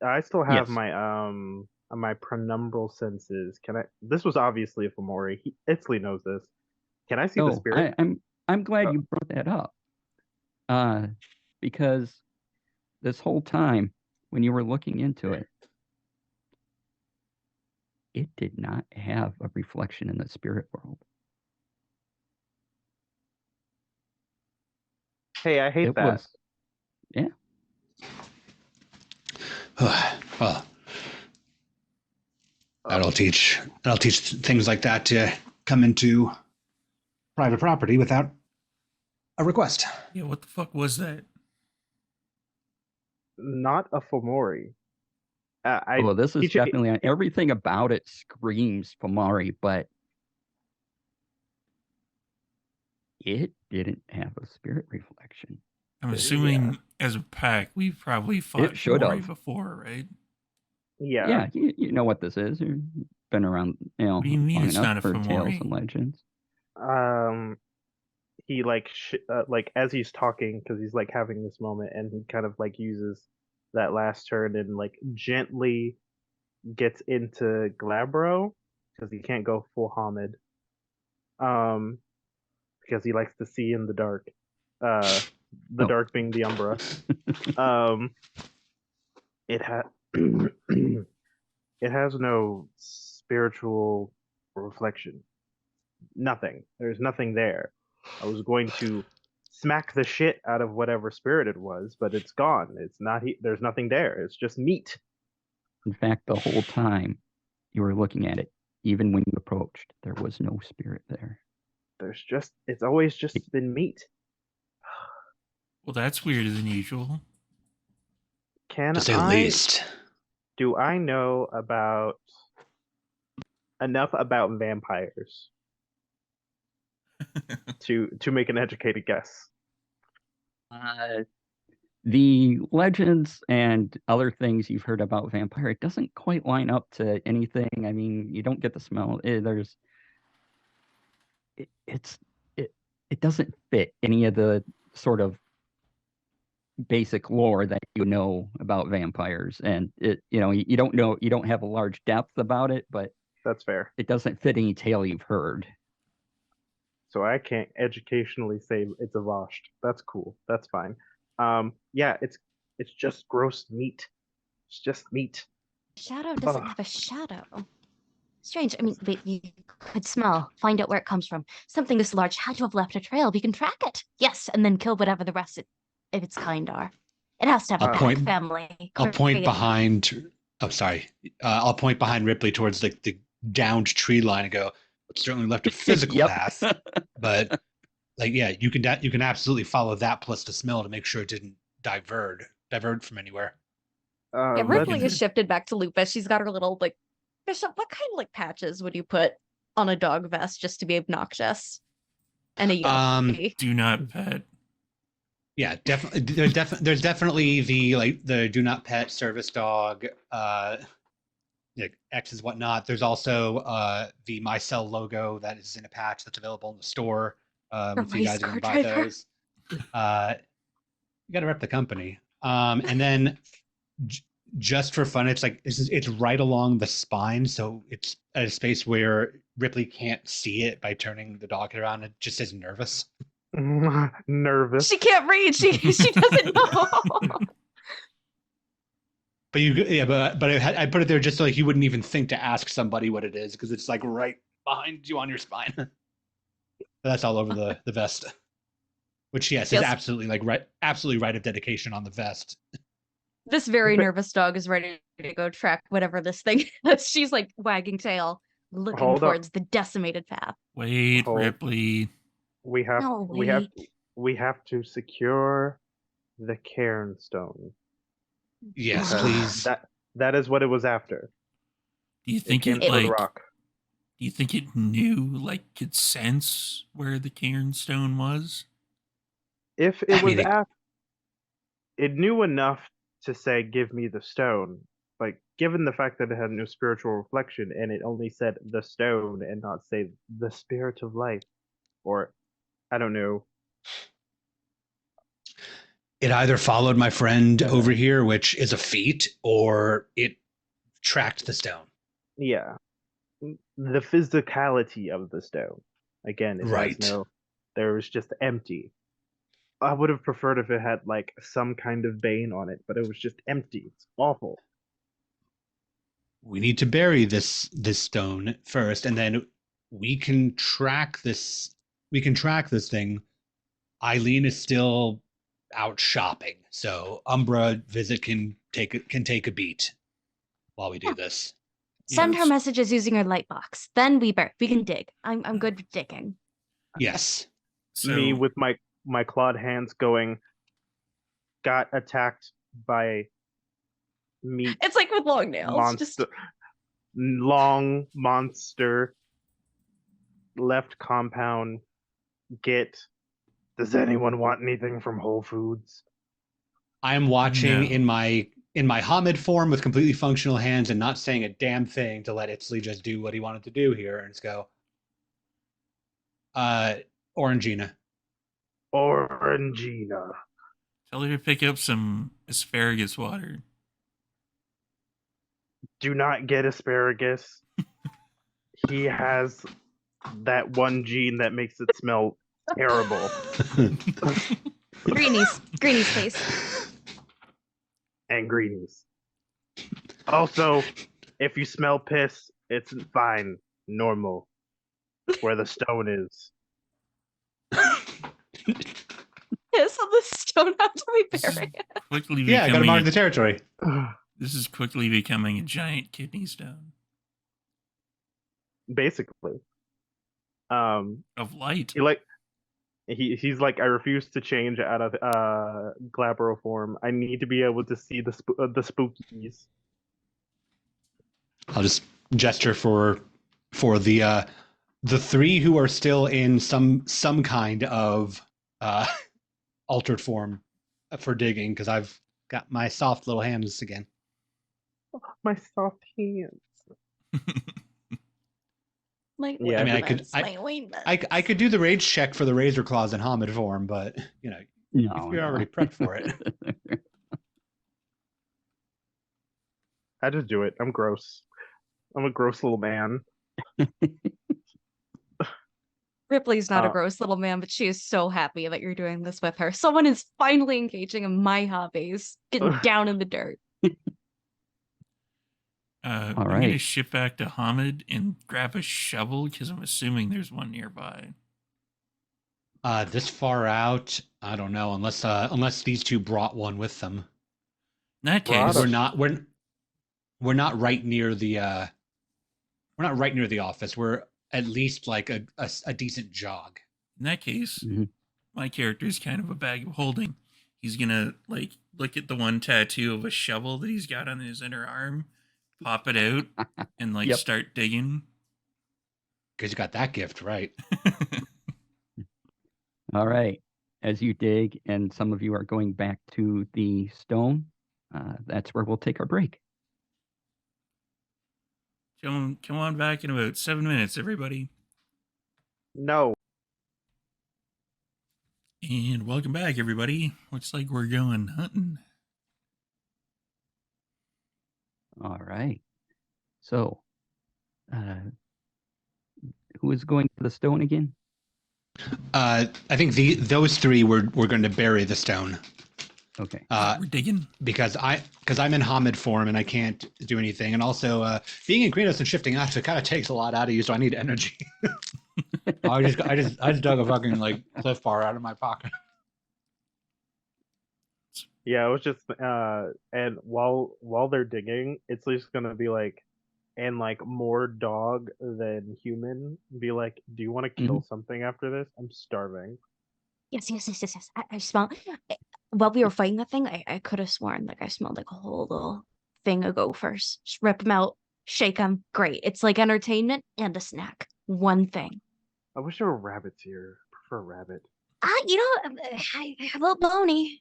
I still have Yes. my penumbral senses. Can I? This was obviously a Fomori. Itzley knows this. Can I see the spirit? I'm glad you brought that up. Because this whole time when you were looking into it, it did not have a reflection in the spirit world. Hey, I hate that. Yeah. Well, that'll teach things like that to come into private property without a request. Yeah, what the fuck was that? Not a Fomori. Well, this is definitely everything about it screams Fomori, but it didn't have a spirit reflection. I'm assuming as a pack, we've probably fought Fomori before, right? Yeah. Yeah, you know what this is. You've been around, What do you mean it's not a for Fomori? tales and legends. He like as he's talking, because he's like having this moment, and he kind of like uses that last turn and like gently gets into Glabro because he can't go full Hamid. Because he likes to see in the dark. The dark being the Umbra. It has no spiritual reflection. Nothing. There's nothing there. I was going to smack the shit out of whatever spirit it was, but it's gone. It's not. There's nothing there. It's just meat. In fact, the whole time you were looking at it, even when you approached, there was no spirit there. it's always just been meat. Well, that's weirder than usual. Can To say the least. Do I know enough about vampires to make an educated guess? The legends and other things you've heard about vampire, it doesn't quite line up to anything. I mean, you don't get the smell. It doesn't fit any of the sort of basic lore that you know about vampires, and you don't have a large depth about it, but That's fair. it doesn't fit any tale you've heard. So I can't educationally say it's a Vosht. That's cool. That's fine. Yeah, it's just gross meat. It's just meat. Shadow doesn't have a shadow. Strange. I mean, wait, you could smell, find out where it comes from. Something this large had to have left a trail. We can track it. Yes, and then kill whatever the rest of its kind are. It has to have a pack family. I'll point behind. Oh, sorry. I'll point behind Ripley towards like the downed tree line and go, it certainly left a physical path, but like, yeah, you can absolutely follow that plus the smell to make sure it didn't divert from anywhere. Yeah, Ripley has shifted back to Lupus. She's got her little like, Bishop, what kind of like patches would you put on a dog vest just to be obnoxious? And a Yogi? Do not pet. Yeah, definitely. There's definitely the do not pet service dog, X's whatnot. There's also the MyCell logo that is in a patch that's available in the store. If you guys can buy those, you got to rep the company. And then just for fun, it's right along the spine, so it's at a space where Ripley can't see it by turning the dog around. It just says nervous. Nervous. She can't read. She doesn't know. But I put it there just so like you wouldn't even think to ask somebody what it is, because it's like right behind you on your spine. That's all over the vest, which yes is absolutely right of dedication on the vest. This very nervous dog is ready to go track whatever this thing is. She's like wagging tail, looking towards the decimated path. Wait, Ripley. We have to secure the cairn stone. Yes, please. That is what it was after. Do you think it rock? Do you think it knew, could sense where the cairn stone was? If it was it knew enough to say, "Give me the stone." Like, given the fact that it had no spiritual reflection and it only said the stone and not say the spirit of life, or I don't know. It either followed my friend over here, which is a feat, or it tracked the stone. Yeah. The physicality of the stone. Again, there was just empty. I would have preferred if it had some kind of bane on it, but it was just empty. It's awful. We need to bury this stone first, and then we can track this. We can track this thing. Eileen is still out shopping, so Umbra visit can take a beat while we do this. Send her messages using her light box. Then we can dig. I'm good with digging. Yes. So, me with my clawed hands going, got attacked by meat. It's like with long nails. Long monster left compound. Does anyone want anything from Whole Foods? I am watching in my Hamid form with completely functional hands and not saying a damn thing to let Itzley just do what he wanted to do here, and just go, Orangina. Orangina. Tell her to pick up some asparagus water. Do not get asparagus. He has that one gene that makes it smell terrible. Greenies, please. And greenies. Also, if you smell piss, it's fine, normal. Where the stone is. Piss on the stone after we bury it. I gotta mark the territory. This is quickly becoming a giant kidney stone. Basically. Of light. He like he's like, I refuse to change out of Glabro form. I need to be able to see the spookies. I'll just gesture for the three who are still in some kind of altered form for digging, because I've got my soft little hands again. My soft hands. My Yeah, I mean, I could do the rage check for the razor claws in Hamid form, but you know, if you're already prepped for it. I just do it. I'm gross. I'm a gross little man. Ripley's not a gross little man, but she is so happy that you're doing this with her. Someone is finally engaging in my hobbies, getting down in the dirt. I'm going to ship back to Hamid and grab a shovel because I'm assuming there's one nearby. This far out, I don't know, unless these two brought one with them. In that case, we're not right near the office. We're at least like a decent jog. In that case, my character is kind of a bag of holding. He's gonna like look at the one tattoo of a shovel that he's got on his inner arm, pop it out, and like start digging. Because you got that gift, right? All right. As you dig, and some of you are going back to the stone, that's where we'll take our break. Come on back in about 7 minutes, everybody. No. And welcome back, everybody. Looks like we're going hunting. All right. So, who is going to the stone again? I think those three were going to bury the stone. Okay. We're digging because I'm in Hamid form and I can't do anything, and also being in Greenhouse and shifting out, it kind of takes a lot out of you, so I need energy. I just dug a fucking like Cliff Bar out of my pocket. Yeah, it was just and while they're digging, it's just gonna be like, and like more dog than human. Be like, do you want to kill something after this? I'm starving. Yes. I smell. While we were fighting that thing, I could have sworn like I smelled like a whole little thing of gophers. Just rip them out, shake them. Great. It's like entertainment and a snack. One thing. I wish there were rabbits here. I prefer a rabbit. I a little bony.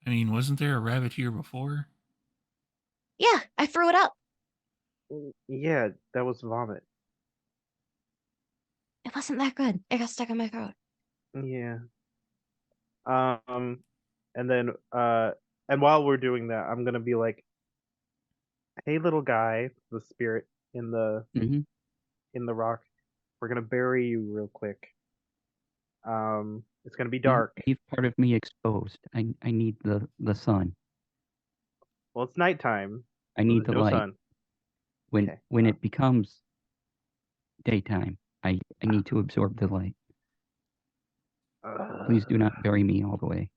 I mean, wasn't there a rabbit here before? Yeah, I threw it up. Yeah, that was vomit. It wasn't that good. It got stuck in my throat. Yeah. And then and while we're doing that, I'm gonna be like, hey, little guy, the spirit in the rock, we're gonna bury you real quick. It's gonna be dark. Leave part of me exposed. I need the sun. Well, it's nighttime. I need the light. Sun. When it becomes daytime, I need to absorb the light. Please do not bury me all the way.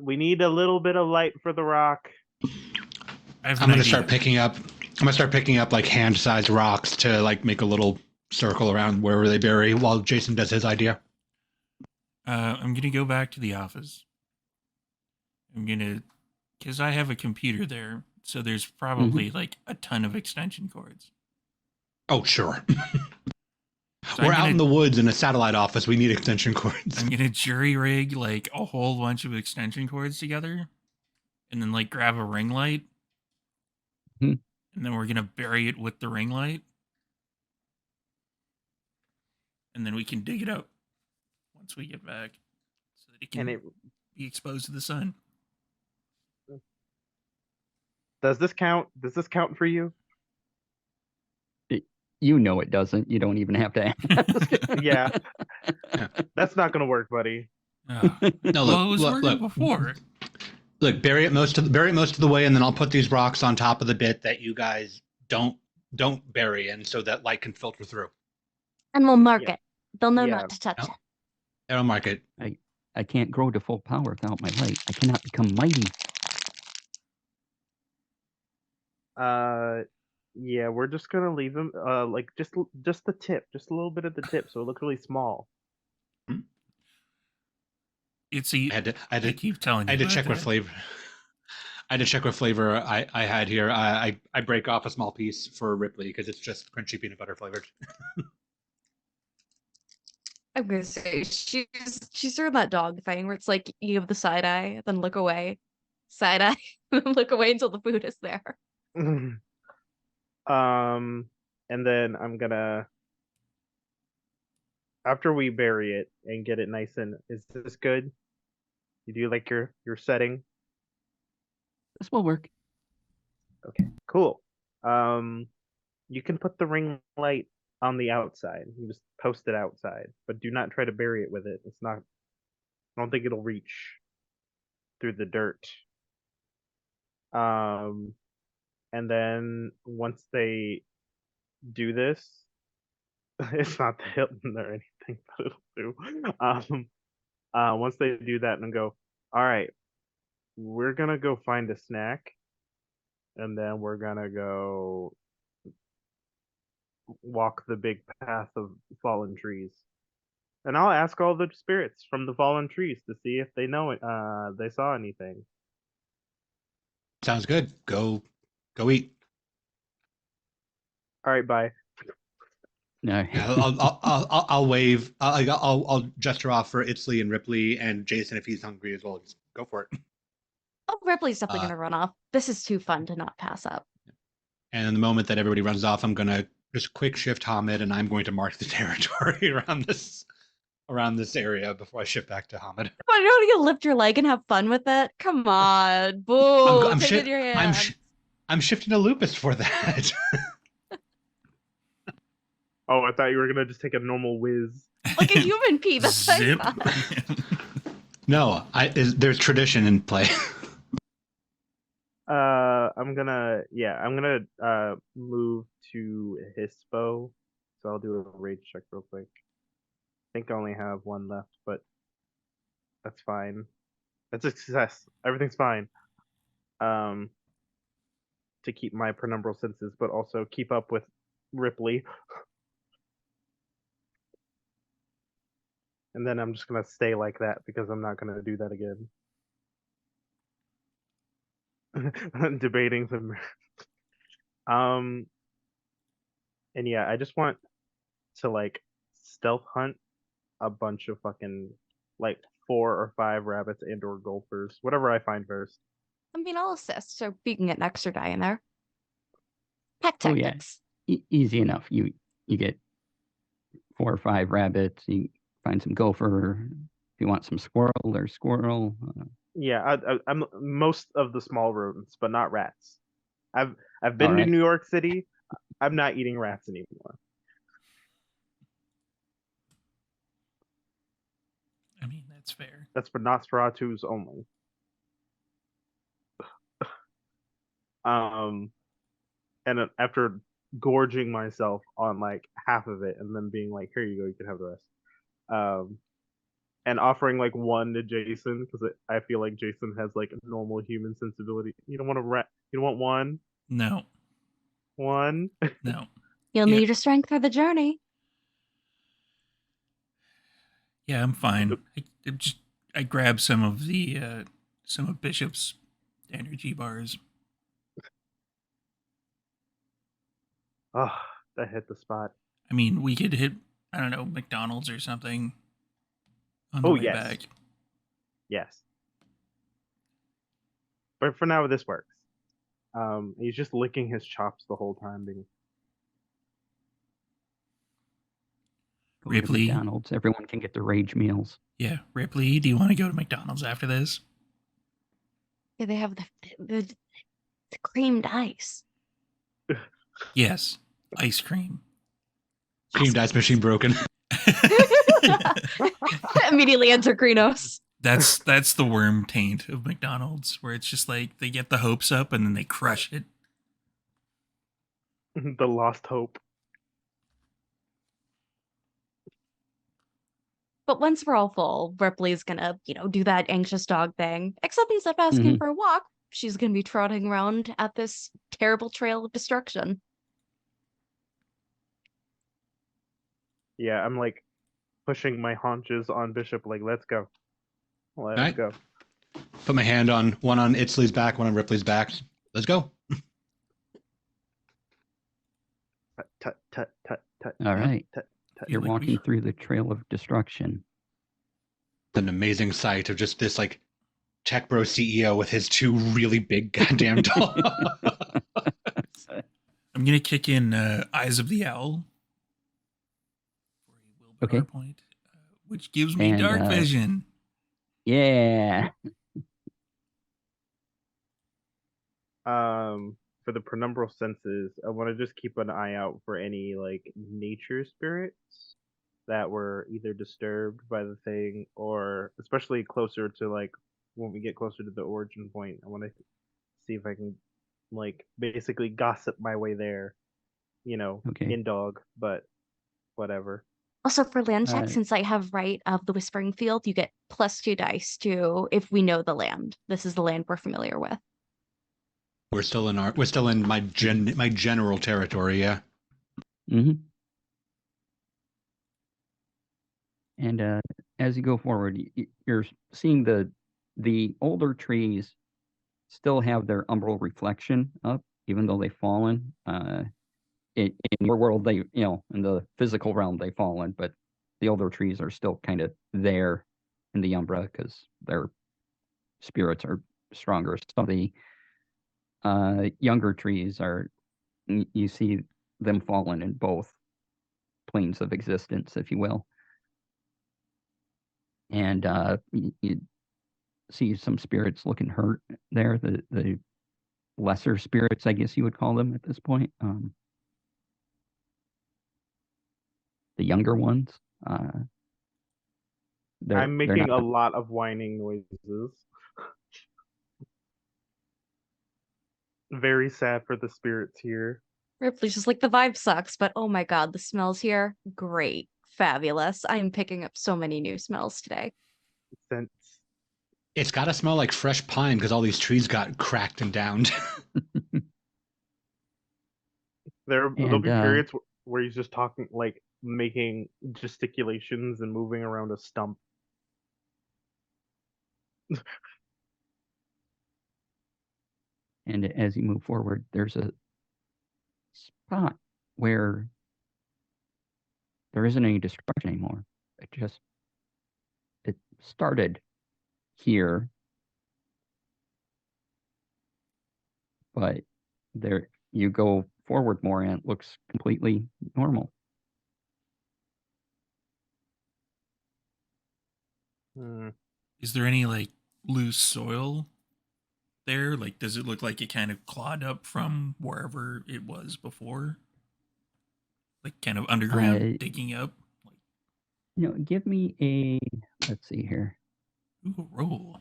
We need a little bit of light for the rock. I'm gonna start picking up like hand-sized rocks to like make a little circle around wherever they bury while Jason does his idea. I'm gonna go back to the office. Because I have a computer there, so there's probably like a ton of extension cords. Oh, sure. So We're out in the woods in a satellite office. We need extension cords. I'm gonna jury rig like a whole bunch of extension cords together, and then like grab a ring light, and then we're gonna bury it with the ring light, and then we can dig it out once we get back, so that it can be exposed to the sun. Does this count? Does this count for you? You know it doesn't. You don't even have to ask. Yeah. That's not going to work, buddy. No, look, well, it was working before. Look, bury it most of the way, and then I'll put these rocks on top of the bit that you guys don't bury in, so that light can filter through. And we'll mark it. They'll know not to touch it. I'll mark it. I can't grow to full power without my light. I cannot become mighty. Yeah, we're just gonna leave him. Like just the tip, just a little bit of the tip, so it looks really small. It's I had to, I had I to, keep telling I you had to about check what that. flavor. I had to check what flavor I had here. I break off a small piece for Ripley because it's just crunchy peanut butter flavored. I'm gonna say she's doing that dog thing where it's like you give the side eye, then look away, side eye, then look away until the food is there. And then I'm gonna, after we bury it and get it nice and, is this good? You do like your setting? This will work. Okay, cool. Um, you can put the ring light on the outside. You just post it outside, but do not try to bury it with it. It's not. I don't think it'll reach through the dirt. Um, and then once they do this, it's not the Hilton or anything, but it'll do. Once they do that and go, all right, we're gonna go find a snack, and then we're gonna go walk the big path of fallen trees. And I'll ask all the spirits from the fallen trees to see if they know it, they saw anything. Sounds good. Go eat. All right, bye. No. Yeah, I'll wave. I'll gesture off for Itzley and Ripley and Jason if he's hungry as well. Just go for it. Oh, Ripley's definitely Uh, gonna run off. This is too fun to not pass up. and in the moment that everybody runs off, I'm gonna just quick shift Hamid, and I'm going to mark the territory around this area before I shift back to Hamid. Come on, you don't want to lift your leg and have fun with it? Come on, boo! Take it in your hand. I'm shifting to Lupus for that. Oh, I thought you were gonna just take a normal whiz. Like a human pee. That's what I Zip. thought. No, there's tradition in play. I'm gonna move to Hispo. So I'll do a rage check real quick. I think I only have one left, but that's fine. That's a success. Everything's fine. To keep my penumbral senses, but also keep up with Ripley. And then I'm just gonna stay like that because I'm not gonna do that again. Debating some. And yeah, I just want to like stealth hunt a bunch of fucking like 4 or 5 rabbits and or golfers, whatever I find first. I mean, I'll assist, so you can get an extra die in there. Pack Oh, yeah. tactics. Easy enough. You get 4 or 5 rabbits. You find some gopher. If you want some squirrel, there's squirrel. Yeah, I'm most of the small rodents, but not rats. I've been to Alright. New York City. I'm not eating rats anymore. I mean, that's fair. That's for Nosferatus only. And after gorging myself on like half of it, and then being like, "Here you go, you can have the rest," and offering like one to Jason because I feel like Jason has like a normal human sensibility. You don't want a rat. You don't want one. No, One. no. You'll Yeah. need your strength for the journey. Yeah, I'm fine. I grab some of Bishop's energy bars. Oh, that hit the spot. I mean, we could hit, I don't know, McDonald's or something on the Oh, way yes. back. Yes. But for now, this works. He's just licking his chops the whole time. Go to Ripley. McDonald's. Everyone can get their rage meals. Yeah, Ripley, do you want to go to McDonald's after this? Yeah, they have the creamed ice. Yes, ice cream. Creamed ice machine broken. Immediately enter Krenos. That's the worm taint of McDonald's, where it's just like they get the hopes up and then they crush it. The lost hope. But once we're all full, Ripley's gonna, do that anxious dog thing. Except instead of asking Mhm. for a walk, she's gonna be trotting around at this terrible trail of destruction. Yeah, I'm like pushing my haunches on Bishop, like, let's go. Let's Alright. go. Put my hand on one on Itzley's back, one on Ripley's back. Let's go. Tut, tut, tut, tut, tut, All tut, right. tut, tut. You're like we walking should- through the trail of destruction. It's an amazing sight of just this like tech bro CEO with his two really big goddamn dogs. I'm gonna kick in Eyes of the Owl for a willpower Okay. point, which gives me And, dark vision. Yeah. For the penumbral senses, I want to just keep an eye out for any like nature spirits that were either disturbed by the thing or especially closer to like when we get closer to the origin point. I want to see if I can like basically gossip my way there, Okay. in dog, but whatever. Also, for land check, Uh, since I have right of the Whispering Field, you get +2 dice to if we know the land. This is the land we're familiar with. We're still in my general territory, yeah. Mm-hmm. And as you go forward, you're seeing the older trees still have their umbral reflection up, even though they've fallen. In your world, they in the physical realm they've fallen, but the older trees are still kind of there in the umbra because their spirits are stronger. Some of the younger trees are you see them fallen in both planes of existence, if you will. And you see some spirits looking hurt there. The lesser spirits, I guess you would call them at this point. The younger ones. They're I'm making not a lot of whining noises. Very sad for the spirits here. Ripley's just like, the vibe sucks, but oh my god, the smells here, great, fabulous. I'm picking up so many new smells today. Since It's got to smell like fresh pine because all these trees got cracked and downed. there'll And, be periods where he's just talking, like making gesticulations and moving around a stump. And as you move forward, there's a spot where there isn't any destruction anymore. It started here, but there you go forward more and it looks completely normal. Hmm. Is there any like loose soil there? Like, does it look like it kind of clawed up from wherever it was before? Like, kind of underground digging up? Give me a, let's see here. Ooh, roll.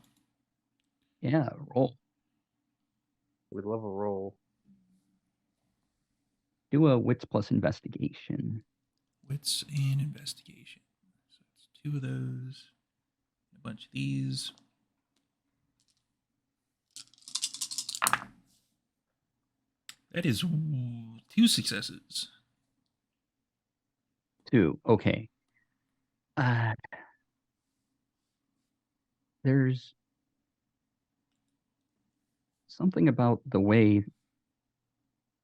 Yeah, roll. We'd love a roll. Do a wits plus investigation. Wits and investigation. So it's 2 of those. A bunch of these. That is 2 successes. 2. Okay. There's something about the way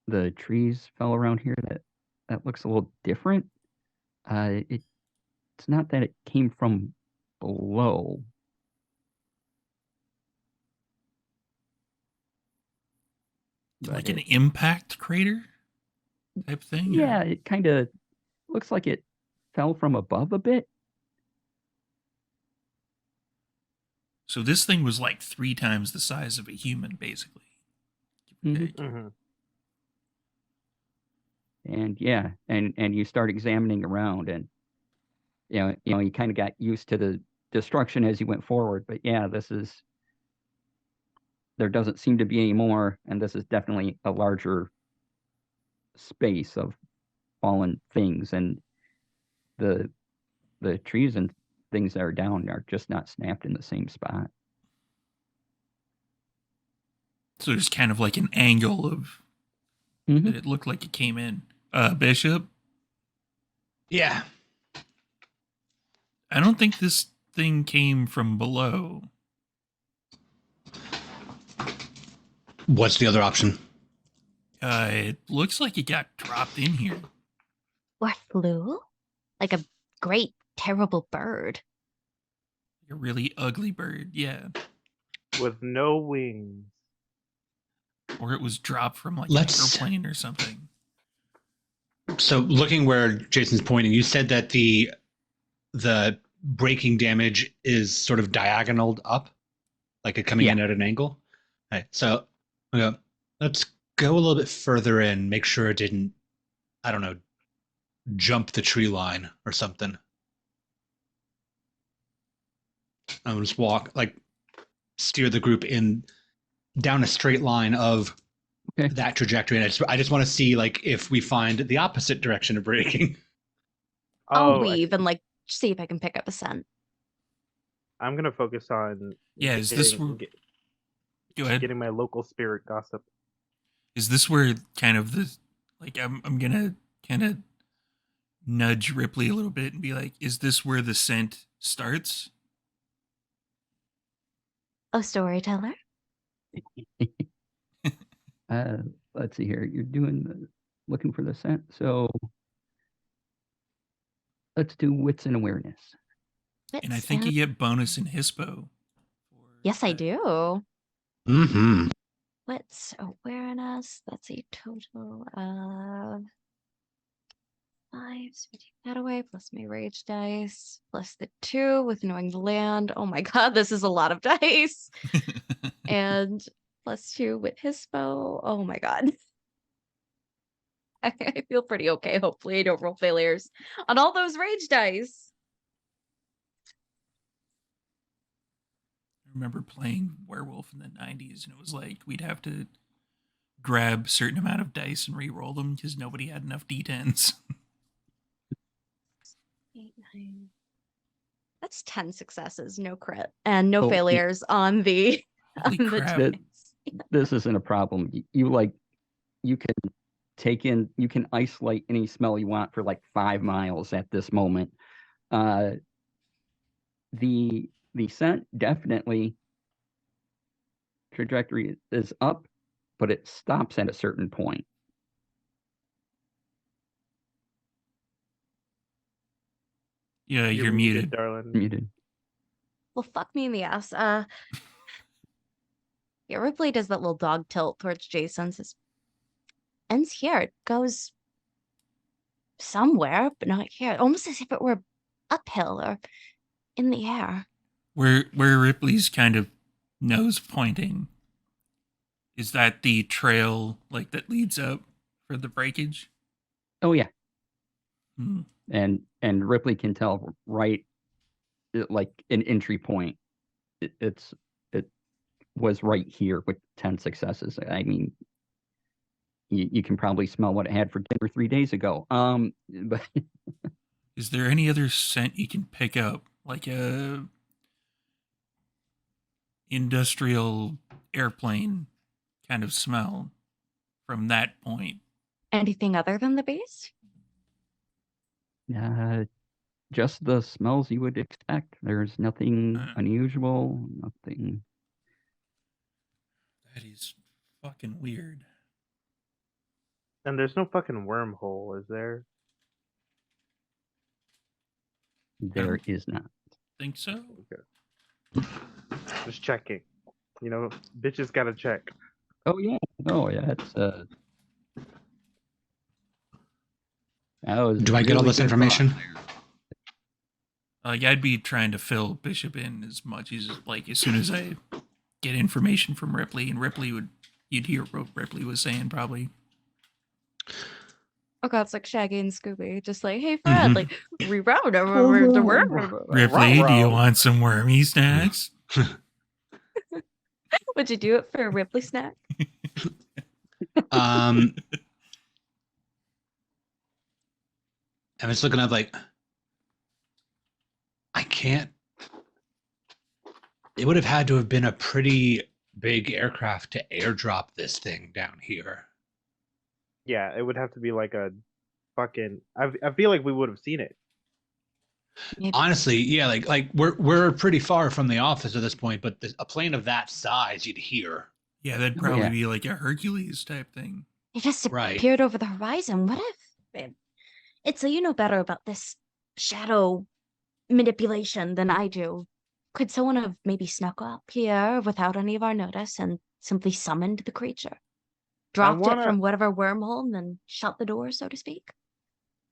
the trees fell around here that looks a little different. It's not that it came from below. Like an impact crater type thing? Yeah, it kind of looks like it fell from above a bit. So this thing was like 3 times the size of a human, basically. Mm-hmm. And yeah, and you start examining around, and you kind of got used to the destruction as you went forward. But yeah, there doesn't seem to be any more, and this is definitely a larger space of fallen things, and the trees and things that are down are just not snapped in the same spot. So there's kind of like an angle of that it looked like it came in. Bishop? Yeah. I don't think this thing came from below. What's the other option? It looks like it got dropped in here. Or flew? Like a great, terrible bird. A really ugly bird, yeah. With no wings. Or it was dropped from like Let's- an airplane or something. So looking where Jason's pointing, you said that the breaking damage is sort of diagonaled up, like it coming in at an angle. Right. So let's go a little bit further in, make sure it didn't, I don't know, jump the tree line or something. I'm just steer the group in down a straight line of that trajectory. And I just want to see like if we find the opposite direction of breaking. I'll weave and like see if I can pick up a scent. I'm gonna focus on is this where... Go ahead. Getting my local spirit gossip. Is this where kind of the like I'm gonna kind of nudge Ripley a little bit and be like, is this where the scent starts? Oh, storyteller. Let's see here. You're looking for the scent. So let's do wits and awareness. And I think you get bonus in Hispo. Yes, I do. Mm-hmm. Wits awareness. That's a total of 5. So we take that away, plus my rage dice, plus the 2 with knowing the land. Oh my god, this is a lot of dice. And plus 2 with Hispo. Oh my god. I feel pretty okay. Hopefully I don't roll failures on all those rage dice. I remember playing Werewolf in the 90s, and it was like we'd have to grab a certain amount of dice and re-roll them because nobody had enough d10s. 8, 9. That's 10 successes, no crit, and no failures on the. Holy crap. This isn't a problem. You can isolate any smell you want for like 5 miles at this moment. The scent definitely trajectory is up, but it stops at a certain point. Yeah, you're muted, darling. Muted. Well, fuck me in the ass. Yeah, Ripley does that little dog tilt towards Jason. Says, ends here. It goes somewhere, but not here. Almost as if it were uphill or in the air. Where Ripley's kind of nose pointing, is that the trail like that leads up for the breakage? Oh yeah. Hmm. And Ripley can tell right, like an entry point. It was right here with 10 successes. I mean, you can probably smell what it had for dinner 3 days ago. But is there any other scent you can pick up, like a industrial airplane kind of smell from that point? Anything other than the base? just the smells you would expect. There's nothing unusual, nothing. That is fucking weird. And there's no fucking wormhole, is there? There is not. Think so? Okay. Just checking. You know, bitches gotta check. Oh yeah. Oh yeah. It's Do I get all this information? I'd be trying to fill Bishop in as much as soon as I get information from Ripley, and you'd hear what Ripley was saying probably. Oh god, it's like Shaggy and Scooby, just like, hey Fred, like reroute the word. Ripley, do you want some wormy snacks? Would you do it for a Ripley snack? I was looking up I can't. It would have had to have been a pretty big aircraft to airdrop this thing down here. Yeah, it would have to be like a fucking. I feel like we would have seen it. Maybe. Honestly, yeah, like we're pretty far from the office at this point, but a plane of that size, you'd hear. Yeah, that'd Oh, probably yeah. be like a Hercules type thing. It just Right. appeared over the horizon. What if it's so you know better about this shadow manipulation than I do? Could someone have maybe snuck up here without any of our notice and simply summoned the creature? Dropped it wanna from whatever wormhole and then shut the door, so to speak?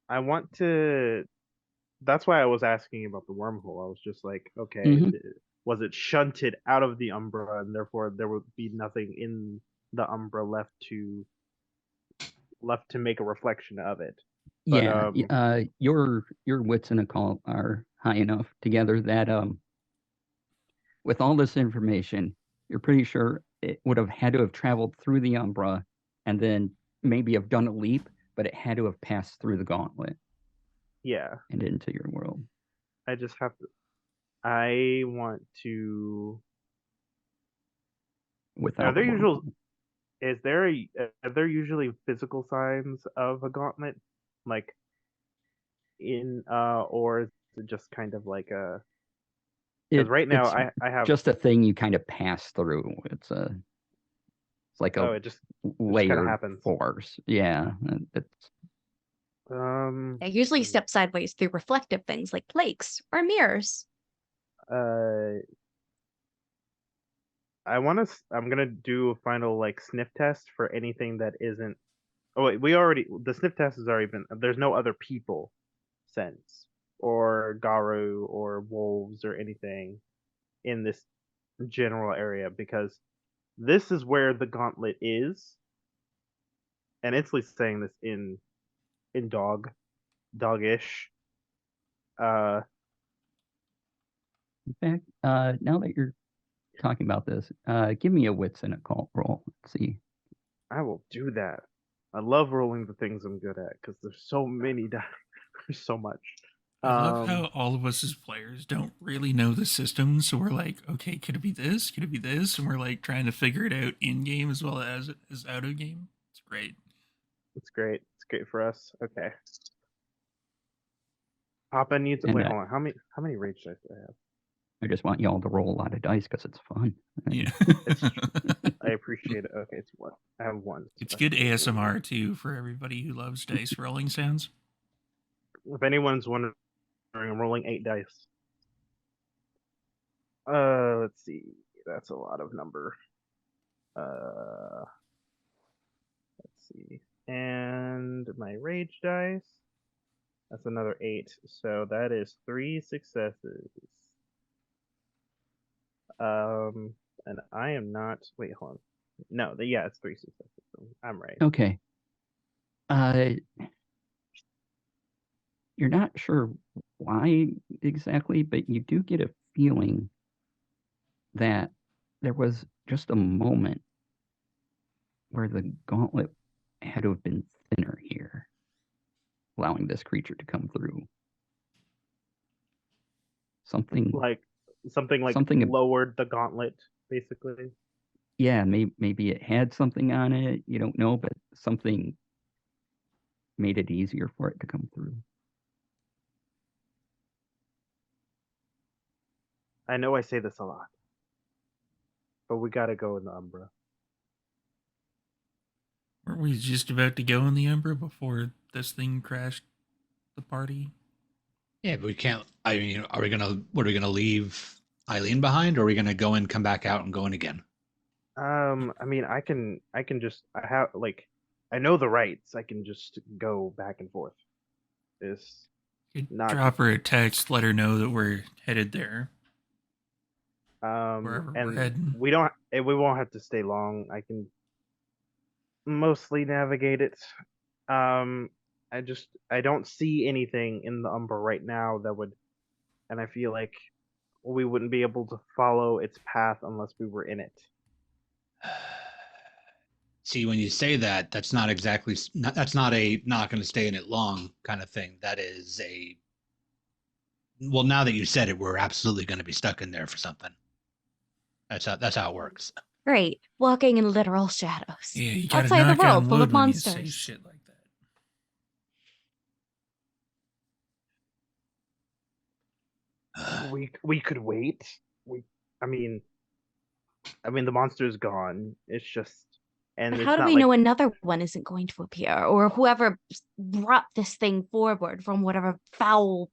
I want to that's why I was asking about the wormhole. I was just like, okay, Mhm. was it shunted out of the Umbra and therefore there would be nothing in the Umbra left to make a reflection of it. But Yeah, your wits and occult are high enough together that with all this information, you're pretty sure it would have had to have traveled through the Umbra and then maybe have done a leap, but it had to have passed through the gauntlet yeah, and into your world. I just have to I want to Without are a there usual wormhole. is there a, are there usually physical signs of a gauntlet like in or is it just kind of like a because right now It's I have just a thing you kind of pass through. It's like a oh it just kind of layered happens. force. Yeah, it's I usually hmm. step sideways through reflective things like lakes or mirrors. Uh, I'm gonna do a final like sniff test for anything that isn't. Oh wait, the sniff test has already been. There's no other people sense or Garu or wolves or anything in this general area because this is where the gauntlet is, and it's like saying this in dogish. Uh, in fact, now that you're talking about this, give me a wits and occult roll. Let's see. I will do that. I love rolling the things I'm good at because there's so many die. There's so much. I love Um, how all of us as players don't really know the system, so we're like, okay, could it be this? Could it be this? And we're like trying to figure it out in game as well as out of game. It's great. it's great. It's great for us. Okay. Papa needs. And Wait, hold on. How many rage dice do I have? I just want y'all to roll a lot of dice because it's fun. Yeah. It's. I appreciate it. Okay, it's one. I have one. So It's I have good ASMR too for everybody who loves dice rolling sounds. If anyone's wondering, I'm rolling 8 dice. Let's see. That's a lot of number. Uh, let's see. And my rage dice. That's another 8. So that is 3 successes. And I am not. Wait, hold on. No, yeah, it's 3 successes. I'm right. Okay. You're not sure why exactly, but you do get a feeling that there was just a moment where the gauntlet had to have been thinner here, allowing this creature to come through. Something, Like something something, lowered the gauntlet, basically. yeah, maybe it had something on it. You don't know, but something made it easier for it to come through. I know I say this a lot, but we gotta go in the Umbra. Weren't we just about to go in the Umbra before this thing crashed the party? Yeah, but we can't. I mean, are we gonna leave Eileen behind, or are we gonna go in, come back out, and go in again? I mean, I can just I have like I know the rights. I can just go back and forth. It's Could not drop her a text, let her know that we're headed there. Wherever we're and heading. we won't have to stay long. I can mostly navigate it. I don't see anything in the Umbra right now that would, and I feel like we wouldn't be able to follow its path unless we were in it. See, when you say that, that's not exactly that's not a not going to stay in it long kind of thing. That is a well. Now that you said it, we're absolutely going to be stuck in there for something. That's how it works. Great. Walking in literal shadows. Yeah, you gotta Outside the knock world on full wood of when you say monsters. shit like that. we could wait. I mean, the monster's gone. It's just, and But it's how do not we like know another one isn't going to appear, or whoever brought this thing forward from whatever foul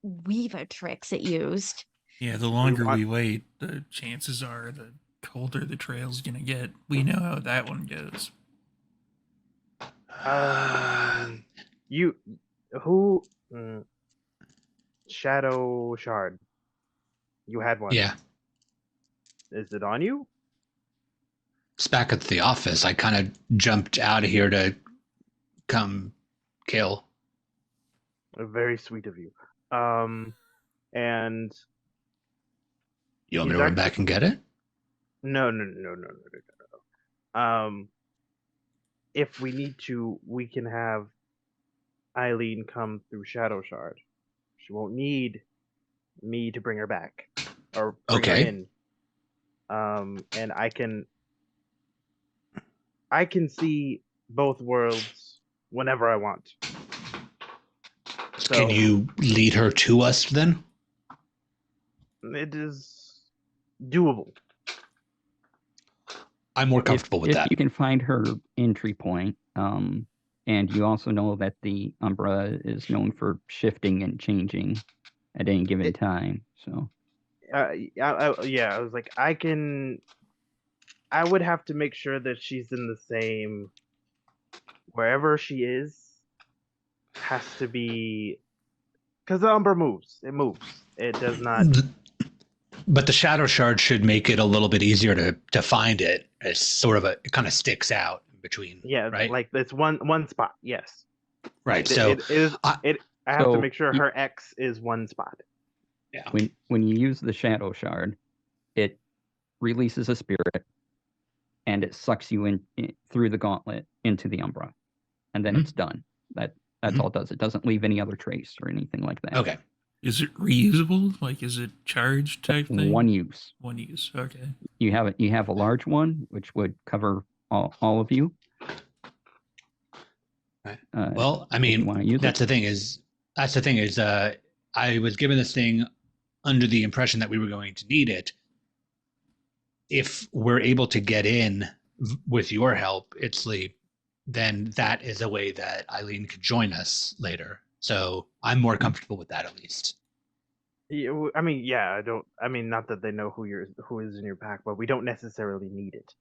weaver tricks it used? Yeah, the longer want- we wait, the chances are the colder the trail's gonna get. We know how that one goes. you who Shadow Shard. You had one. Yeah. Is it on you? It's back at the office. I kind of jumped out of here to come kill. Very sweet of you. And You want me He's to run actually- back and get it? no. If we need to, we can have Eileen come through Shadow Shard. She won't need me to bring her back or bring her Okay. in. And I can see both worlds whenever I want. So Can you lead her to us then? it is doable. I'm more comfortable with if that. you can find her entry point, and you also know that the Umbra is known for shifting and changing at any given time. So I was like, I would have to make sure that she's in the same, wherever she is, has to be, because the Umbra moves. It moves. It does not. But the shadow shard should make it a little bit easier to find it. It's sort of it kind of sticks out in between. Yeah, right. like it's one spot. Yes. Right. It- So it is. I- I have to So make sure you- her X is one spot. yeah. when you use the Shadow Shard, it releases a spirit, and it sucks you in through the gauntlet into the Umbra, and then Mhm. it's done. That's Mhm. all it does. It doesn't leave any other trace or anything like that. Okay. Is it reusable? Like, is it charged type thing? One use. One use. Okay. You have a large one, which would cover all of you. Right. Uh, Well, I if you mean, wanna use that's it. the thing is, I was given this thing under the impression that we were going to need it. If we're able to get in with your help, Itzley, then that is a way that Eileen could join us later. So I'm more comfortable with that at least. Yeah, I mean, yeah, I don't. I mean, not that they know who is in your pack, but we don't necessarily need it.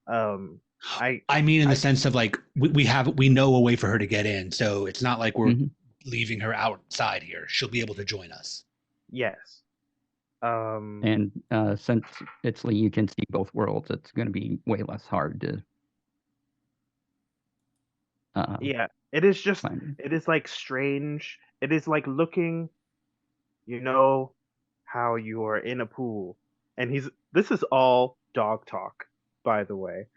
I mean, in the sense of like we know a way for her to get in, so it's not like we're Mhm. leaving her outside here. She'll be able to join us. Yes. And since you can see both worlds, it's going to be way less hard to. Yeah, it is just. Find it. It is like strange. It is like looking. You know how you are in a pool, and this is all dog talk, by the way.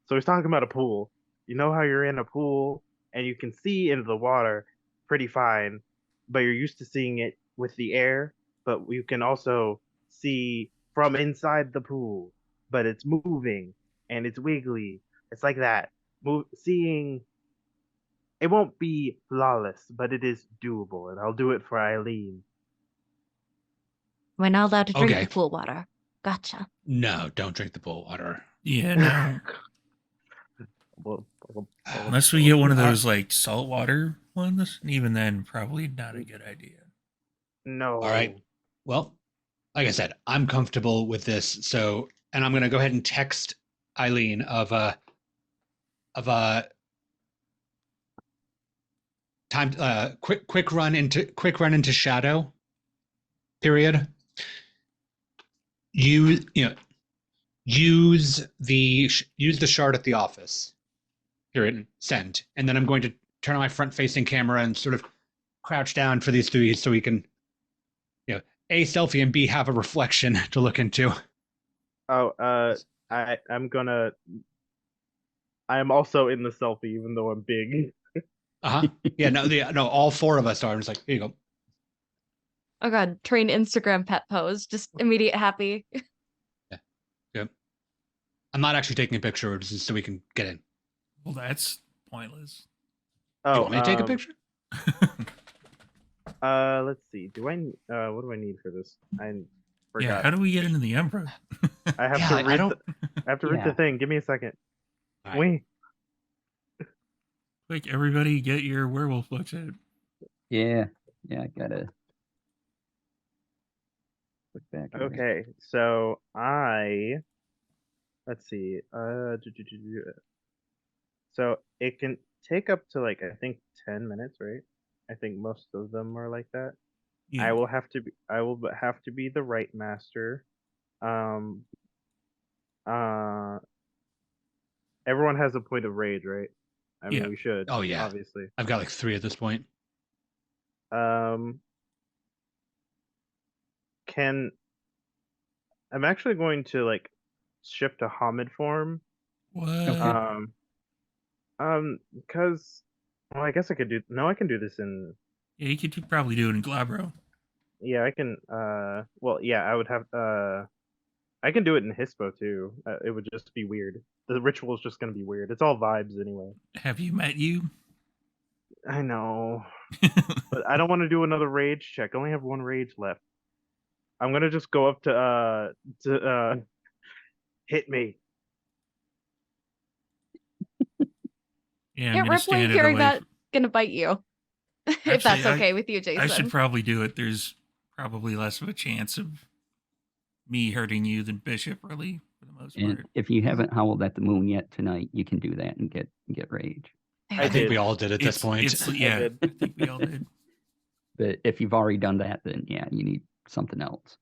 So he's talking about a pool. You know how you're in a pool and you can see into the water pretty fine, but you're used to seeing it with the air, but you can also see from inside the pool, but it's moving and it's wiggly. It's like that. Seeing it won't be flawless, but it is doable, and I'll do it for Eileen. We're not allowed to drink Okay. the pool water. Gotcha. No, don't drink the pool water. Yeah, no. Well, Unless we get one of those like saltwater ones, and even then, probably not a good idea. no. All right. Well, like I said, I'm comfortable with this. So, and I'm gonna go ahead and text Eileen of a time quick run into shadow period. Use the shard at the office. Period. Send. And then I'm going to turn on my front facing camera and sort of crouch down for these three so we can A, selfie, and B, have a reflection to look into. Oh, I am also in the selfie, even though I'm big. Yeah, no, all four of us are. I'm just like, here you go. Oh god, train Instagram pet pose. Just immediate happy. Yeah. I'm not actually taking a picture, just so we can get in. Well, that's pointless. Oh, You want me to take a picture? Let's see. What do I need for this? I Yeah, forgot. how do we get into the Emperor? I have Yeah, to I read. don't. I have to read the Yeah. thing. Give me a second. All right. Wait. Quick, everybody get your werewolf books out. Yeah, I gotta look back. at it. Okay, so let's see. So it can take up to like I think 10 minutes, right? I think most of them are like that. Yeah. I will have to be the right master. Um. Uh. Everyone has a point of rage, right? I mean, Yeah. we should. Oh, yeah. Obviously. I've got like 3 at this point. Um. Can I'm actually going to like shift to Hamid form. What? Okay. Because well, I guess I could do. No, I can do this in. Yeah, you could probably do it in Glabro. Yeah, I can. Well, yeah, I would have. I can do it in Hispo too. It would just be weird. The ritual is just gonna be weird. It's all vibes anyway. Have you met you? I know, but I don't want to do another rage check. I only have one rage left. I'm gonna just go up to hit me. Yeah, I'm Can't gonna roleplay stand it hearing away. that gonna bite you. If that's Actually, okay with you, Jason. I should probably do it. There's probably less of a chance of me hurting you than Bishop, really, for the most And part. if you haven't howled at the moon yet tonight, you can do that and get rage. I I think did. we all did at this point. Yeah, did. I think we all did. But if you've already done that, then yeah, you need something else.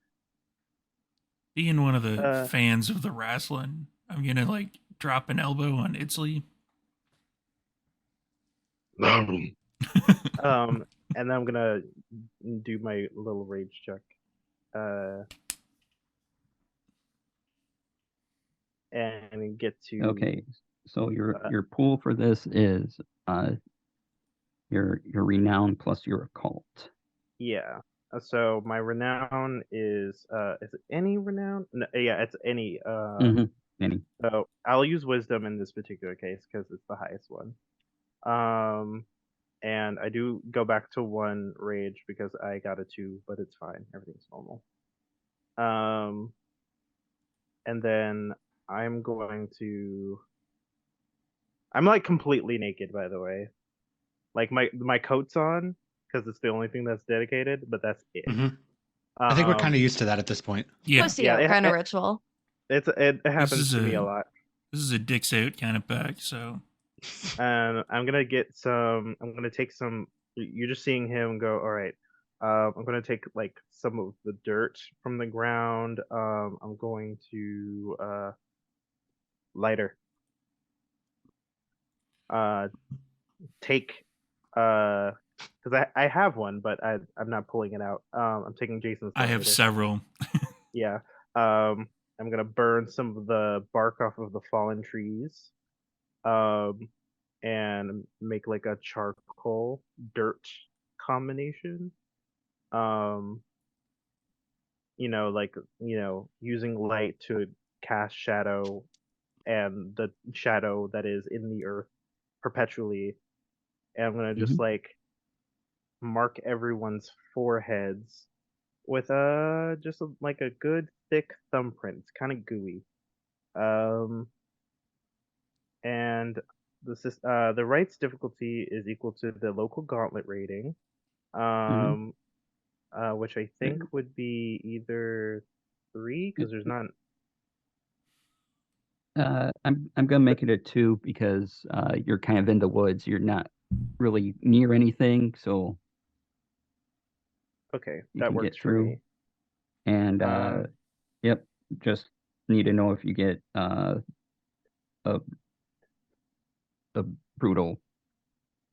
Being one of the Uh, fans of the wrestling, I'm gonna like drop an elbow on Itzley. and then I'm gonna do my little rage check. And get to. Okay, so your uh, your pool for this is your renown plus your occult. Yeah. So my renown is it any renown? No, yeah, it's any. Any. So I'll use wisdom in this particular case because it's the highest one. And I do go back to 1 rage because I got a 2, but it's fine. Everything's normal. And then I'm going to. I'm like completely naked, by the way. Like my coat's on because it's the only thing that's dedicated, but that's it. Mhm. I think we're kind Um, of used to that at this point. Yeah, Pussy Yeah, out it- kind of it- ritual. it happens is to me a- a lot. this is a dicks out kind of pack, so And I'm gonna get some. I'm gonna take some. You're just seeing him go. All right. I'm gonna take like some of the dirt from the ground. I'm going to lighter. Take because I have one, but I'm not pulling it out. I'm taking Jason's. I have lighter. several. Yeah. I'm gonna burn some of the bark off of the fallen trees. And make like a charcoal dirt combination. Like using light to cast shadow and the shadow that is in the earth perpetually. And I'm gonna just like mark everyone's foreheads with like a good thick thumbprint. It's kind of gooey. And the rights difficulty is equal to the local gauntlet rating, which I think would be either 3 because there's not. I'm gonna make it a 2 because you're kind of in the woods. You're not really near anything, so Okay, you that can works get for through. me. And yep, just need to know if you get a brutal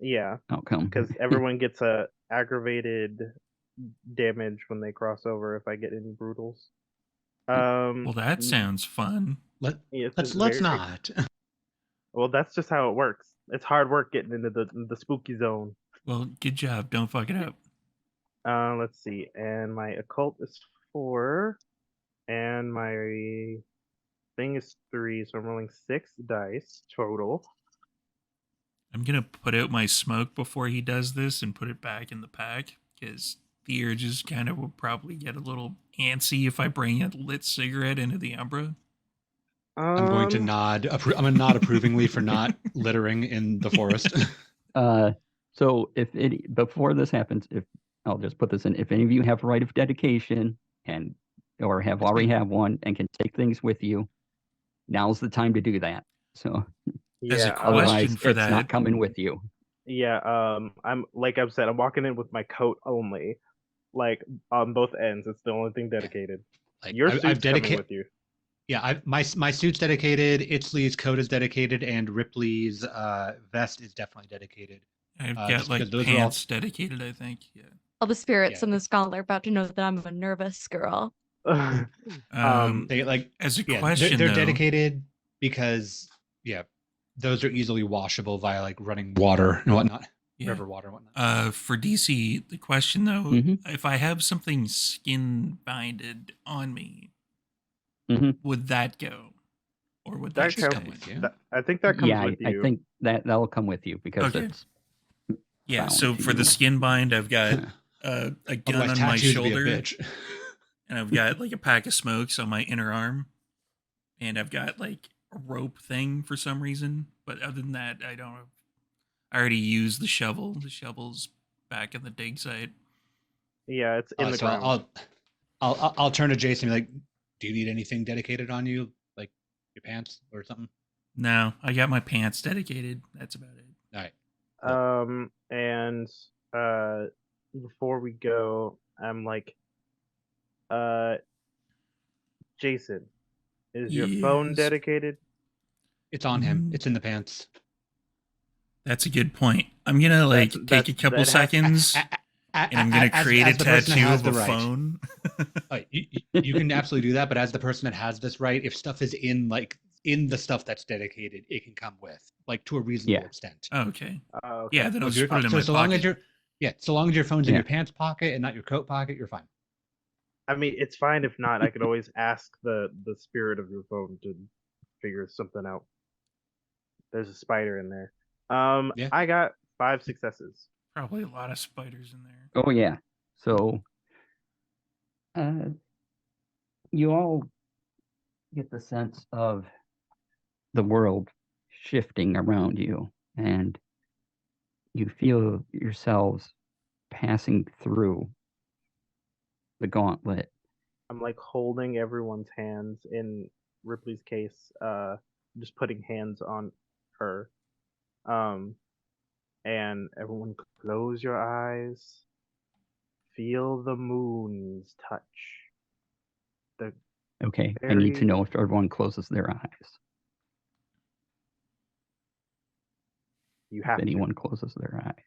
Yeah, outcome. because everyone gets a aggravated damage when they cross over if I get any brutals. Well, that sounds fun. It's Let's not. Well, that's just how it works. It's hard work getting into the spooky zone. Well, good job. Don't fuck it up. Let's see. And my occult is 4, and my thing is 3, so I'm rolling 6 dice total. I'm gonna put out my smoke before he does this and put it back in the pack. because the urges kind of will probably get a little antsy if I bring a lit cigarette into the Umbra. I'm going to nod. I'm going to nod approvingly for not littering in the forest. So before this happens, if I'll just put this in, if any of you have a right of dedication or have already have one and can take things with you, now's the time to do that. So As a Yeah. question otherwise, for it's that, not coming with you. Yeah. I'm like I've said, I'm walking in with my coat only, like on both ends. It's the only thing dedicated. Like Your I've suit's coming dedicated. with you. Yeah, my suit's dedicated. Itzley's coat is dedicated, and Ripley's vest is definitely dedicated. I've got just like because those are all- pants dedicated, I think. Yeah. All the spirits Yeah. in the skull are about to know that I'm a nervous girl. They like As a yeah, question, they're though, dedicated because those are easily washable via like running water and whatnot, yeah. river water and whatnot. For DC, the question though, Mhm. if I have something skin binded on me, Mhm. would that go, or would That that just come counts. with you? I think that comes Yeah, with I you. think that'll come with you because Okay. it's Yeah. bound So to for the you. skin bind, I've got a gun Otherwise, on my tattoos would be a shoulder, bitch. and I've got like a pack of smokes on my inner arm, and I've got like a rope thing for some reason. But other than that, I don't. I already used the shovel. The shovel's back in the dig site. Yeah, it's in the So ground. I'll turn to Jason and be like, do you need anything dedicated on you, like your pants or something? No, I got my pants dedicated. That's about it. All right. And before we go, I'm like, Jason, is your phone Yes. dedicated? It's on him. Mm. It's in the pants. That's a good point. I'm gonna like take a couple seconds, and I'm gonna create a the person that tattoo has of the a right. phone. You can absolutely do that, but as the person that has this right, if stuff is in the stuff that's dedicated, it can come with, like, to a reasonable extent. Oh, okay. Okay. Yeah, then I'll just put it in So my so long pocket. as your phone's in Yeah. your pants pocket and not your coat pocket, you're fine. I mean, it's fine if not. I could always ask the spirit of your phone to figure something out. There's a spider in there. Yeah. I got 5 successes. Probably a lot of spiders in there. Oh yeah. So you all get the sense of the world shifting around you, and you feel yourselves passing through the gauntlet. I'm like holding everyone's hands. In Ripley's case, just putting hands on her. And everyone close your eyes. Feel the moon's touch. Okay, I need to Very- know if everyone closes their eyes. You If have to. anyone closes their eyes.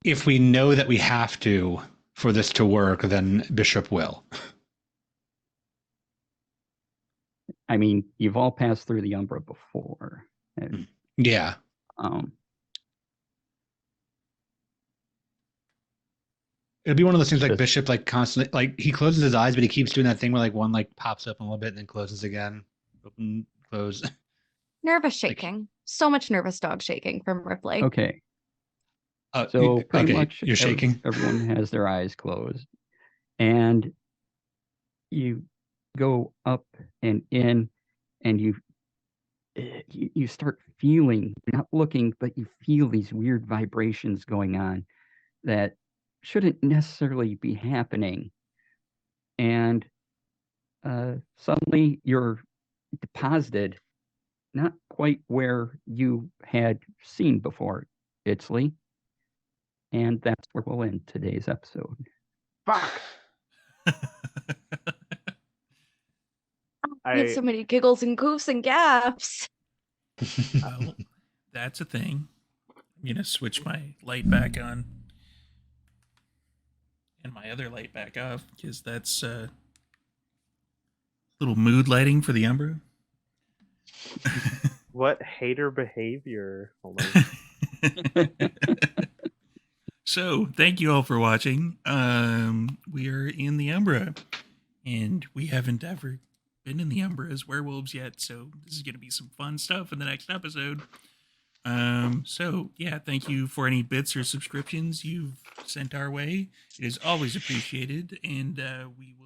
If we know that we have to for this to work, then Bishop will. I mean, you've all passed through the Umbra before. And, Yeah. It'll be one of those things like Just- Bishop, like constantly, like he closes his eyes, but he keeps doing that thing where like one like pops up a little bit and then closes again. Open, close. Nervous shaking. So much nervous dog shaking from Ripley. okay, Oh, so pretty okay, much you're shaking. everyone has their eyes closed. And you go up and in, and you start feeling, not looking, but you feel these weird vibrations going on that shouldn't necessarily be happening. And suddenly you're deposited not quite where you had seen before, Itzley. And that's where we'll end today's episode. Fuck. I had so many giggles and goofs and gaps. Well, that's a thing. I'm gonna switch my light back on and my other light back off because that's little mood lighting for the Umbra. What hater behavior? Hold on. So, thank you all for watching. We are in the Umbra, and we haven't ever been in the Umbra as werewolves yet, so this is going to be some fun stuff in the next episode. So yeah, thank you for any bits or subscriptions you've sent our way. It is always appreciated, and we will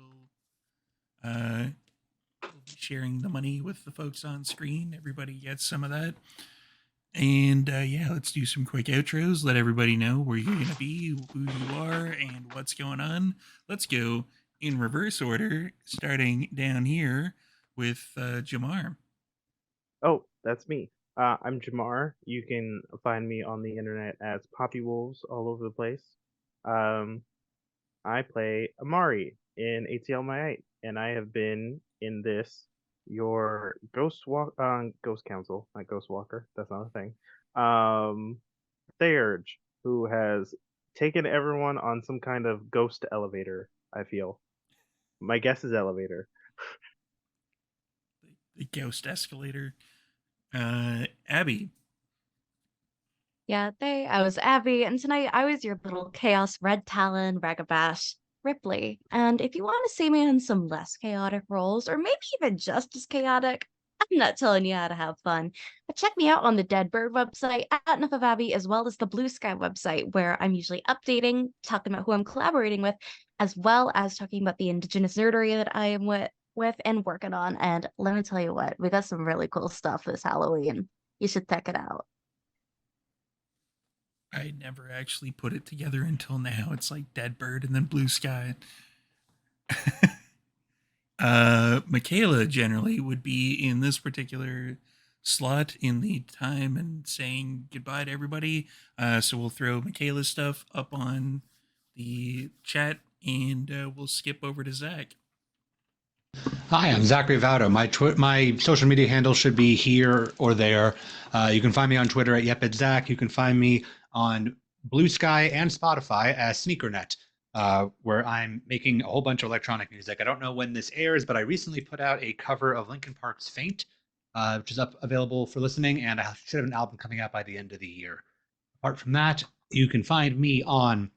we'll be sharing the money with the folks on screen. Everybody gets some of that. And yeah, let's do some quick outros. Let everybody know where you're gonna be, who you are, and what's going on. Let's go in reverse order, starting down here with Jamar. Oh, that's me. I'm Jamar. You can find me on the internet as Poppy Wolves all over the place. Um, I play Amari in ATL My 8, and I have been in this your Ghost Council, not Ghost Walker. That's not a thing. Theurge, who has taken everyone on some kind of ghost elevator. I feel. My guess is elevator. The ghost escalator. Abby. Yeah, I was Abby, and tonight I was your little chaos red talon, Ragabash, Ripley. And if you want to see me in some less chaotic roles, or maybe even just as chaotic, I'm not telling you how to have fun. But check me out on the Dead Bird website at Enough of Abby, as well as the Blue Sky website, where I'm usually updating, talking about who I'm collaborating with, as well as talking about the Indigenous nerdery that I am with and working on. And let me tell you what, we got some really cool stuff this Halloween. You should check it out. I never actually put it together until now. It's like Dead Bird and then Blue Sky. Michaela generally would be in this particular slot in the time and saying goodbye to everybody. So we'll throw Michaela's stuff up on the chat and we'll skip over to Zach. Hi, I'm Zak Vaudo. My social media handle should be here or there. You can find me on Twitter at YepItZach. You can find me on Blue Sky and Spotify as SneakerNet, where I'm making a whole bunch of electronic music. I don't know when this airs, but I recently put out a cover of Linkin Park's Faint, which is available for listening, and I should have an album coming out by the end of the year. Apart from that, you can find me on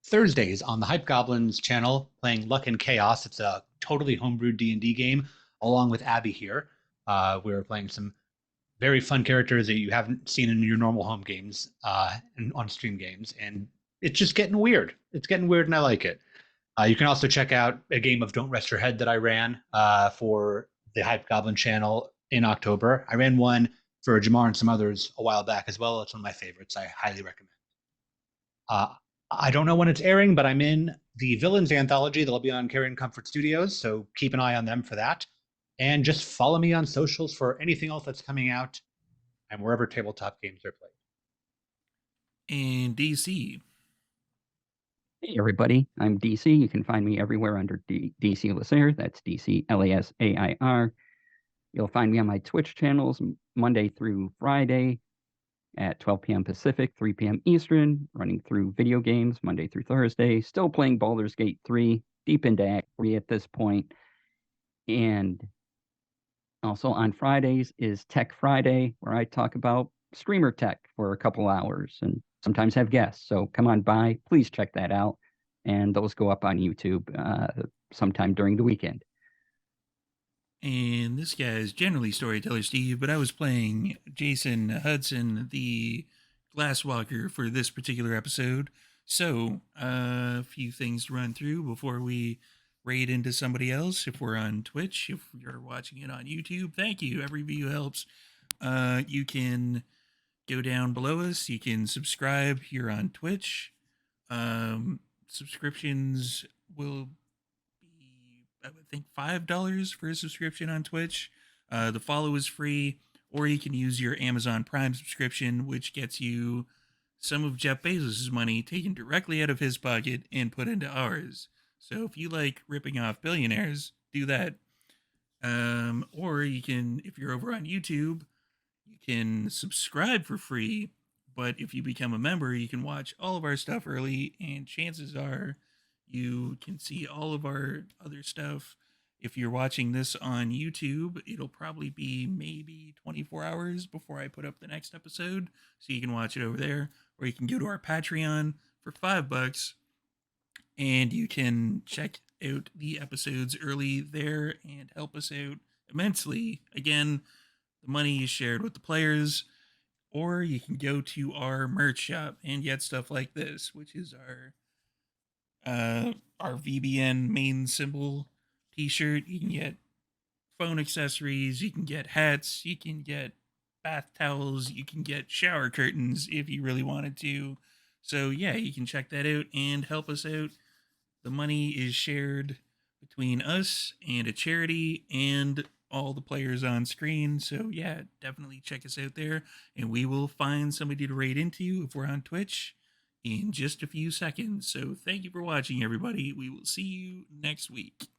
Thursdays on the Hype Goblins channel playing Luck and Chaos. It's a totally homebrewed D&D game along with Abby here. We're playing some very fun characters that you haven't seen in your normal home games and on stream games, and it's just getting weird. It's getting weird, and I like it. You can also check out a game of Don't Rest Your Head that I ran for the Hype Goblin channel in October. I ran one for Jamar and some others a while back as well. It's one of my favorites. I highly recommend. I don't know when it's airing, but I'm in the Villains anthology that'll be on Carrion Comfort Studios, so keep an eye on them for that. And just follow me on socials for anything else that's coming out and wherever tabletop games are played. And DC. Hey, everybody. I'm DC. You can find me everywhere under DC Lasair. That's DC LASAIR. You'll find me on my Twitch channels Monday through Friday at 12 p.m. Pacific, 3 p.m. Eastern, running through video games Monday through Thursday. Still playing Baldur's Gate 3, deep into Act 3 at this point. And also on Fridays is Tech Friday, where I talk about streamer tech for a couple hours and sometimes have guests. So come on by. Please check that out. And those go up on YouTube sometime during the weekend. And this guy is generally Storyteller Steve, but I was playing Jason Hudson, the Glasswalker, for this particular episode. So, a few things to run through before we raid into somebody else. If we're on Twitch, if you're watching it on YouTube, thank you. Every view helps. You can go down below us. You can subscribe here on Twitch. Subscriptions will I would think $5 for a subscription on Twitch. The follow is free, or you can use your Amazon Prime subscription, which gets you some of Jeff Bezos' money taken directly out of his pocket and put into ours. So if you like ripping off billionaires, do that. Or you can, if you're over on YouTube, you can subscribe for free. But if you become a member, you can watch all of our stuff early, and chances are you can see all of our other stuff. If you're watching this on YouTube, it'll probably be maybe 24 hours before I put up the next episode, so you can watch it over there. Or you can go to our Patreon for $5, and you can check out the episodes early there and help us out immensely. Again, the money is shared with the players. or you can go to our merch shop and get stuff like this, which is our VBN main symbol t-shirt. You can get phone accessories, you can get hats, you can get bath towels, you can get shower curtains if you really wanted to. So yeah, you can check that out and help us out. The money is shared between us and a charity and all the players on screen. So yeah, definitely check us out there, and we will find somebody to raid into if we're on Twitch in just a few seconds. So thank you for watching, everybody. We will see you next week.